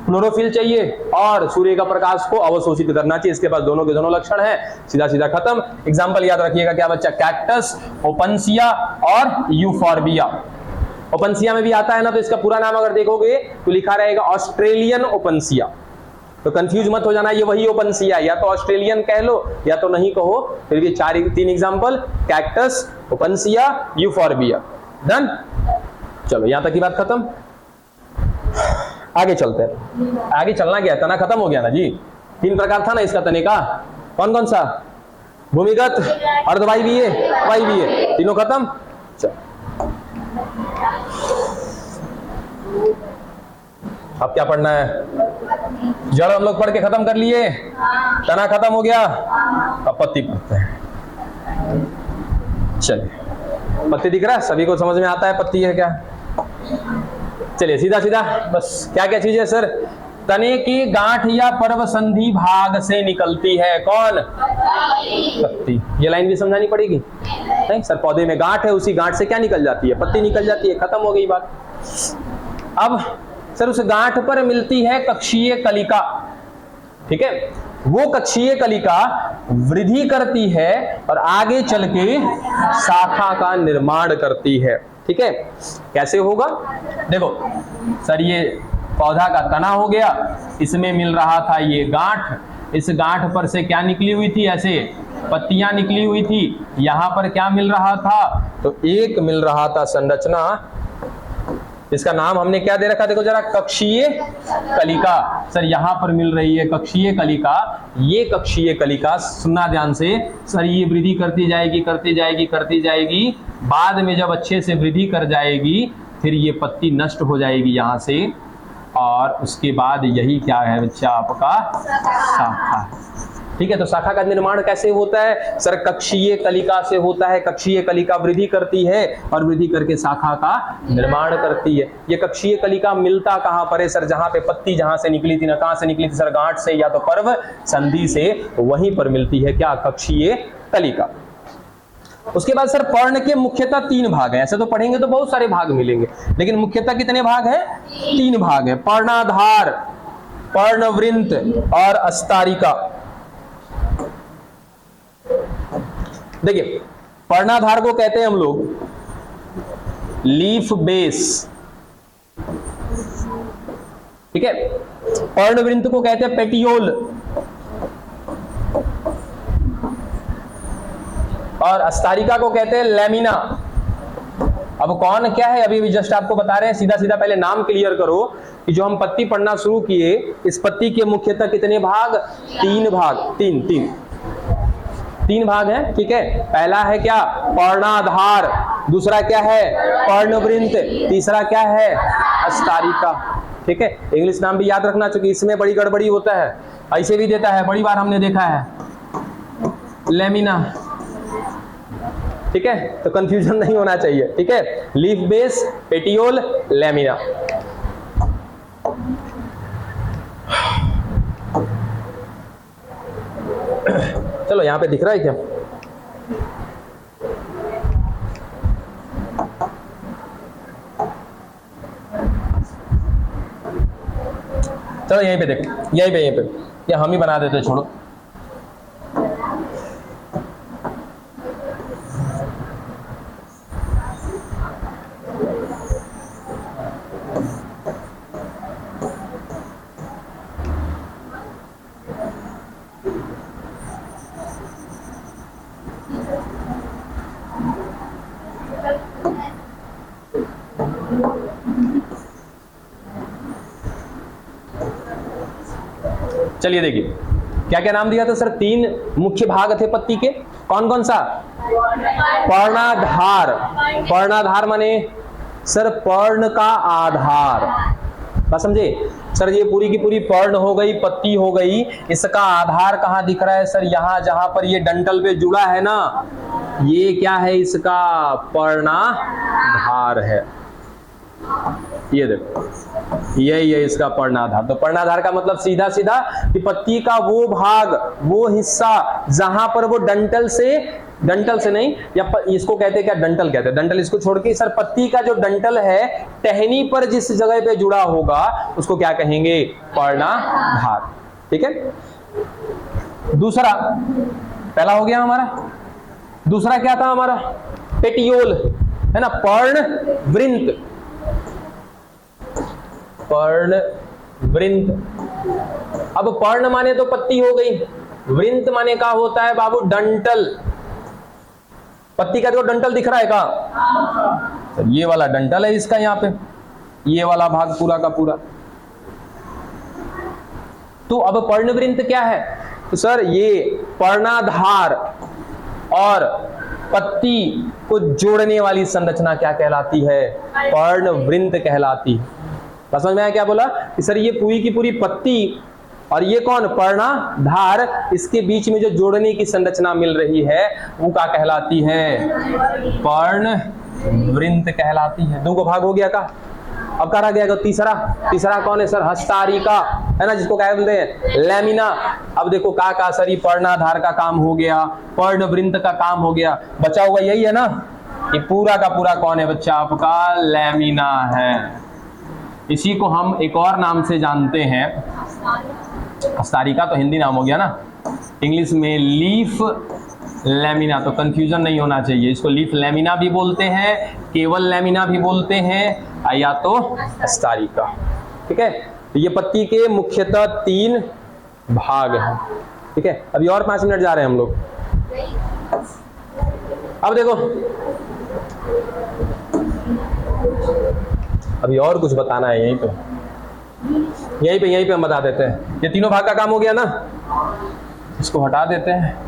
क्लोरोफिल चाहिए और सूर्य का प्रकाश को अवशोषित करना चाहिए। इसके पास दोनों के दोनों लक्षण हैं, सीधा सीधा खत्म। एग्जाम्पल याद रखिएगा क्या बच्चा? कैक्टस, ओपनसिया और यूफॉर्बिया। ओपनसिया में भी आता है ना, तो इसका पूरा नाम अगर देखोगे तो लिखा रहेगा ऑस्ट्रेलियन ओपनसिया। तो कंफ्यूज मत हो जाना, ये वही ओपनसिया, या तो ऑस्ट्रेलियन कह लो या तो नहीं कहो। फिर भी तीन एग्जाम्पल, कैक्टस, ओपनसिया, यूफॉर्बिया। डन। चलो यहां तक की बात खत्म, आगे चलते हैं। आगे चलना क्या? तना खत्म हो गया ना जी। 3 प्रकार था ना इसका तने का, कौन कौन सा? भूमिगत, अर्धवायवीय, वायवीय, तीनों खत्म। चलो अब क्या पढ़ना है? जड़ हम लोग पढ़ के खत्म कर लिए, तना खत्म हो गया, अब पत्ती पढ़ते हैं। चलिए, पत्ती दिख रहा है सभी को? समझ में आता है पत्ती है क्या? चलिए सीधा सीधा बस क्या क्या चीज है सर? तने की गांठ या पर्व संधि भाग से निकलती है कौन? पत्ती। ये लाइन भी समझानी पड़ेगी नहीं सर? पौधे में गांठ है, उसी गांठ से क्या निकल जाती है? पत्ती निकल जाती है, खत्म हो गई बात। अब सर उस गांठ पर मिलती है कक्षीय कलिका। ठीक है, वो कक्षीय कलिका वृद्धि करती है और आगे चल के शाखा का निर्माण करती है। ठीक है, कैसे होगा? देखो सर, ये पौधा का तना हो गया, इसमें मिल रहा था ये गांठ, इस गांठ पर से क्या निकली हुई थी? ऐसे पत्तियां निकली हुई थी। यहां पर क्या मिल रहा था? तो एक मिल रहा था संरचना, इसका नाम हमने क्या दे रखा? देखो जरा, कक्षीय कलिका। सर यहां पर मिल रही है कक्षीय कलिका। ये कक्षीय कलिका, सुनना ध्यान से सर, ये वृद्धि करती जाएगी करती जाएगी करती जाएगी। बाद में जब अच्छे से वृद्धि कर जाएगी, फिर ये पत्ती नष्ट हो जाएगी यहां से, और उसके बाद यही क्या है बच्चा? आपका शाखा। ठीक है, तो शाखा का निर्माण कैसे होता है? सर कक्षीय कलिका से होता है। कक्षीय कलिका वृद्धि करती है और वृद्धि करके शाखा का निर्माण करती है। ये कक्षीय कलिका मिलता कहां पर है सर? जहां पे पत्ती जहां से निकली थी ना, कहां से निकली थी सर? गांठ से या तो पर्व संधि से, वहीं पर मिलती है क्या? कक्षीय कलिका। उसके बाद सर पर्ण के मुख्यतः 3 भाग हैं। ऐसे तो पढ़ेंगे तो बहुत सारे भाग मिलेंगे, लेकिन मुख्यतः कितने भाग हैं? 3 भाग हैं। पर्णाधार, पर्णवृंत और अस्तारिका। देखिए, पर्णाधार को कहते हैं हम लोग लीफ बेस। ठीक है, पर्णवृंत को कहते हैं पेटियोल, और अस्तारिका को कहते हैं लैमिना। अब कौन क्या है अभी जस्ट आपको बता रहे हैं। सीधा सीधा पहले नाम क्लियर करो कि जो हम पत्ती पढ़ना शुरू किए, इस पत्ती के मुख्यतः कितने भाग? 3 भाग। तीन भाग हैं। ठीक है, पहला है क्या? पर्णाधार। दूसरा क्या है? पर्णवृंत। तीसरा क्या है? अस्तारिका। ठीक है, इंग्लिश नाम भी याद रखना, चूंकि इसमें बड़ी गड़बड़ी होता है, ऐसे भी देता है, बड़ी बार हमने देखा है लेमिना। ठीक है, तो कंफ्यूजन नहीं होना चाहिए। ठीक है, लीफ बेस, पेटियोल, लेमिना। चलो यहां पे दिख रहा है क्या? चलो यहीं पे देखो, यहीं पे या हम ही बना देते, छोड़ो। चलिए देखिए, क्या क्या नाम दिया था सर? 3 मुख्य भाग थे पत्ती के, कौन कौन सा? पर्णाधार। पर्णाधार माने सर पर्ण का आधार, बात समझे सर? ये पूरी की पूरी पर्ण हो गई, पत्ती हो गई, इसका आधार कहां दिख रहा है सर? यहां जहां पर ये डंठल पे जुड़ा है ना, ये क्या है? इसका पर्णाधार है। ये देखो, यही है इसका पर्णाधार। तो पर्णाधार का मतलब सीधा सीधा कि पत्ती का वो भाग, वो हिस्सा जहां पर वो डंठल से नहीं, या इसको कहते हैं क्या? डंठल कहते हैं। डंठल इसको छोड़ के सर पत्ती का जो डंठल है, टहनी पर जिस जगह पे जुड़ा होगा उसको क्या कहेंगे? पर्णाधार। ठीक है, दूसरा, पहला हो गया हमारा, दूसरा क्या था हमारा? पेटियोल, है ना? पर्णवृंत, पर्णवृंत। अब पर्ण माने तो पत्ती हो गई, वृंत माने का होता है बाबू? डंठल। पत्ती का जो डंठल दिख रहा है का, तो ये वाला डंठल है इसका, यहाँ पे ये वाला भाग पूरा का पूरा। तो अब पर्णवृंत क्या है? तो सर ये पर्णाधार और पत्ती को जोड़ने वाली संरचना क्या कहलाती है? पर्णवृंत कहलाती है। समझ में आया क्या बोला? कि सर ये पूरी की पूरी पत्ती और ये कौन? पर्णाधार, इसके बीच में जो जोड़ने की संरचना मिल रही है वो क्या कहलाती है? पर्णवृंत कहलाती है। 2 भाग हो गया का? अब कहा गया तीसरा कौन है सर? हस्तारिका, है ना, जिसको क्या बोलते हैं? लेमिना। अब देखो का सर, ये पर्णाधार का काम हो गया, पर्णवृंत का काम हो गया, बचा हुआ यही है ना। ये पूरा का पूरा कौन है बच्चा? आपका लेमिना है। इसी को हम एक और नाम से जानते हैं, हस्तारिका तो हिंदी नाम हो गया ना, इंग्लिश में लीफ लेमिना। तो कंफ्यूजन नहीं होना चाहिए, इसको लीफ लेमिना भी बोलते हैं, केवल लेमिना भी बोलते हैं, या तो हस्तारिका। ठीक है, तो ये पत्ती के मुख्यतः 3 भाग हैं। ठीक है, अभी और 5 मिनट जा रहे हैं हम लोग। अब देखो, अभी और कुछ बताना है, यहीं पे हम बता देते हैं। ये तीनों भाग का काम हो गया ना, इसको हटा देते हैं।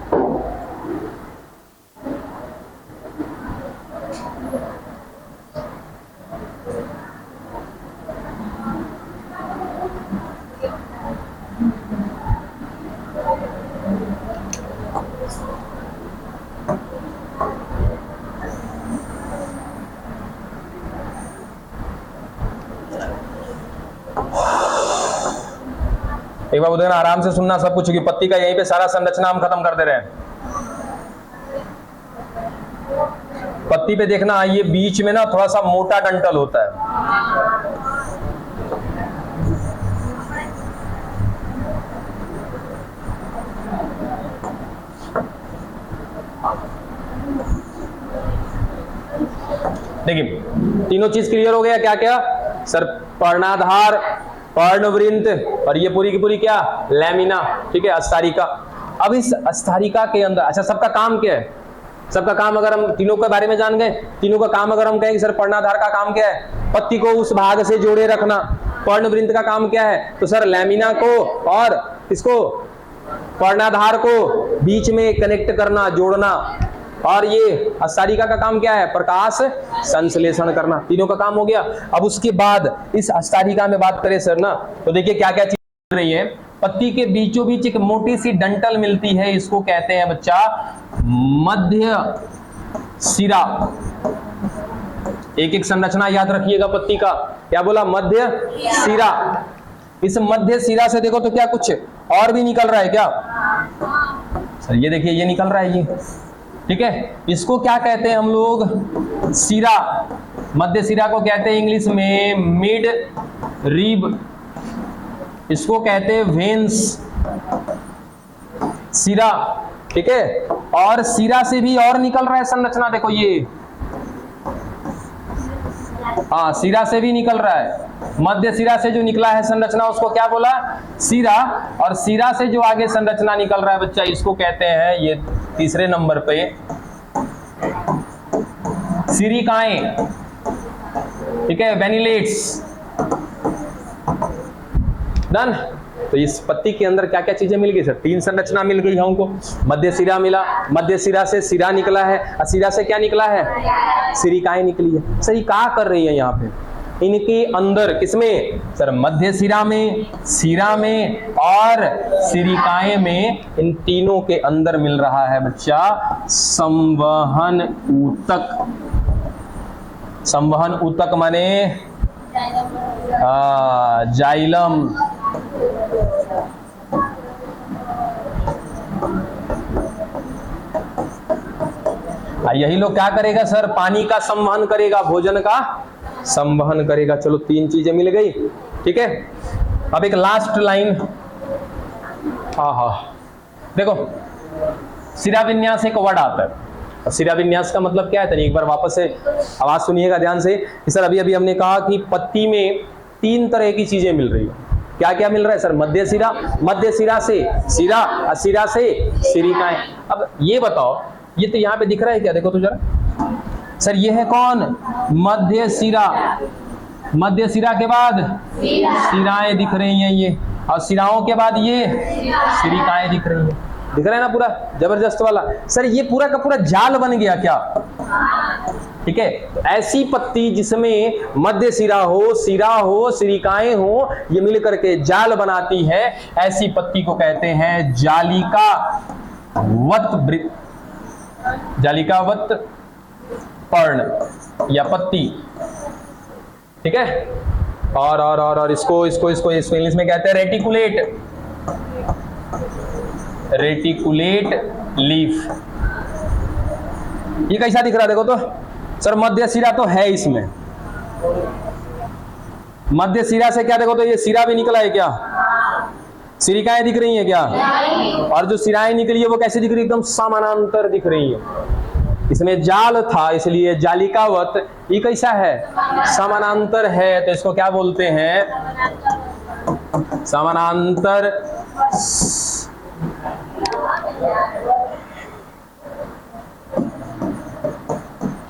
एक बार उधर आराम से सुनना सब कुछ, कि पत्ती का यहीं पे सारा संरचना हम खत्म कर दे रहे हैं। पत्ती पे देखना, ये बीच में ना थोड़ा सा मोटा डंठल होता है, देखिए तीनों चीज क्लियर हो गया। क्या क्या सर? पर्णाधार, पर्णवृंत और ये पूरी की पूरी क्या? लेमिना। ठीक है, हस्तारिका। अब इस हस्तारिका के अंदर, अच्छा सबका काम क्या है? सबका काम अगर हम तीनों के बारे में जान गए, तीनों का काम अगर हम कहें कि सर पर्णाधार का काम क्या है? पत्ती को उस भाग से जोड़े रखना। पर्णवृंत का काम क्या है? तो सर लेमिना को और इसको पर्णाधार को बीच में कनेक्ट करना, जोड़ना। और ये हस्तारिका का काम क्या है? प्रकाश संश्लेषण करना। तीनों का काम हो गया। अब उसके बाद इस हस्तारिका में बात करें सर ना, तो देखिए क्या क्या चीज मिल रही है। पत्ती के बीचों बीच एक मोटी सी डंठल मिलती है, इसको कहते हैं बच्चा मध्य सिरा। एक एक संरचना याद रखिएगा पत्ती का। क्या बोला? मध्य सिरा। इस मध्य सिरा से देखो तो क्या कुछ और भी निकल रहा है क्या सर? ये देखिए ये निकल रहा है ये, ठीक है। इसको क्या कहते हैं हम लोग? सिरा। मध्य सिरा को कहते हैं इंग्लिश में मिड रिब, इसको कहते हैं वेन्स सिरा, ठीक है। और सिरा से भी और निकल रहा है संरचना, देखो ये, हाँ सिरा से भी निकल रहा है। मध्य सिरा से जो निकला है संरचना उसको क्या बोला? सिरा। और सिरा से जो आगे संरचना निकल रहा है बच्चा, इसको कहते हैं, ये तीसरे नंबर पे, सिरिकाएं, ठीक है, वेनिलेट्स। डन। तो इस पत्ती के अंदर क्या क्या चीजें मिल गई सर? 3 संरचना मिल गई हमको। मध्य सिरा मिला, मध्य सिरा से सिरा निकला है, और सिरा से क्या निकला है? सिरिकाएं निकली है। सही क्या कर रही है यहाँ पे? इनके अंदर किसमें सर? मध्य सिरा में, सिरा में और सिरिकाएं में, इन तीनों के अंदर मिल रहा है बच्चा संवहन ऊतक। संवहन ऊतक माने जाइलम। यही लोग क्या करेगा सर? पानी का संवहन करेगा, भोजन का संवहन करेगा। चलो 3 चीजें मिल गई, ठीक है। अब एक लास्ट लाइन, देखो सिरा विन्यास एक वर्ड आता है। सिरा विन्यास का मतलब क्या है? तो एक बार वापस से आवाज सुनिएगा ध्यान से कि सर अभी हमने कहा कि पत्ती में 3 तरह की चीजें मिल रही है। क्या क्या मिल रहा है सर? मध्य सिरा, मध्य सिरा से सिरा, और सिरा से सिरिकाएं। अब ये बताओ, ये तो यहाँ पे दिख रहा है क्या? देखो तो जरा सर, ये है कौन? मध्य सिरा। मध्य सिरा के बाद सिराएं दिख रही हैं ये, और सिराओं के बाद ये सिरिकाएं दिख रही हैं। दिख रहा है ना पूरा जबरदस्त वाला? सर ये पूरा का पूरा जाल बन गया क्या? ठीक है। ऐसी पत्ती जिसमें मध्य सिरा हो, सिरिकाएं हो, ये मिल करके जाल बनाती है, ऐसी पत्ती को कहते हैं जालिकावत पर्ण या पत्ती, ठीक है। और इसको इंग्लिश में कहते हैं रेटिकुलेट लीफ। ये कैसा दिख रहा है? देखो तो सर, मध्य सिरा तो है इसमें। मध्य सिरा से क्या, देखो तो ये सिरा भी निकला है क्या? सिरिकाएं दिख रही हैं क्या? और जो सिराएं निकली है वो कैसे दिख रही है? एकदम समानांतर दिख रही है। इसमें जाल था इसलिए जालिकावत। ये कैसा है? समानांतर है, तो इसको क्या बोलते हैं? समानांतर।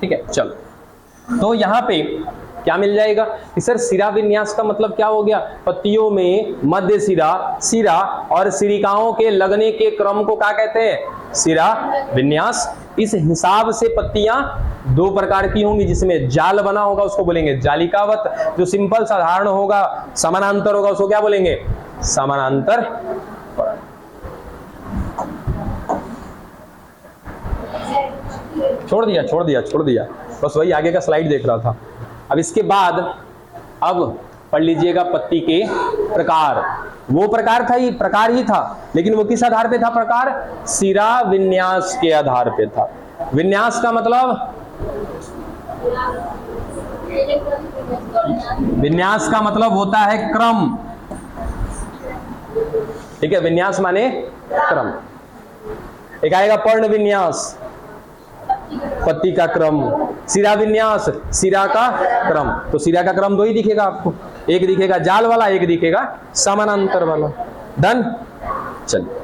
ठीक है, चलो। तो यहां पे क्या मिल जाएगा कि सर सिरा विन्यास का मतलब क्या हो गया? पत्तियों में मध्य सिरा, सिरा और सिरिकाओं के लगने के क्रम को क्या कहते हैं? सिरा विन्यास। इस हिसाब से पत्तियां 2 प्रकार की होंगी, जिसमें जाल बना होगा उसको बोलेंगे जालिकावत, जो सिंपल साधारण होगा, समानांतर होगा, उसको क्या बोलेंगे? समानांतर। छोड़ दिया, बस वही आगे का स्लाइड देख रहा था। अब इसके बाद अब पढ़ लीजिएगा पत्ती के प्रकार। वो प्रकार ही था, लेकिन वो किस आधार पे था प्रकार? सिरा विन्यास के आधार पे था। विन्यास का मतलब, विन्यास का मतलब होता है क्रम, ठीक है। विन्यास माने क्रम। एक आएगा पर्ण विन्यास, पत्ती का क्रम। सिरा विन्यास, सिरा का क्रम। तो सिरा का क्रम 2 ही दिखेगा आपको, एक दिखेगा जाल वाला, एक दिखेगा समानांतर वाला। डन। चलिए।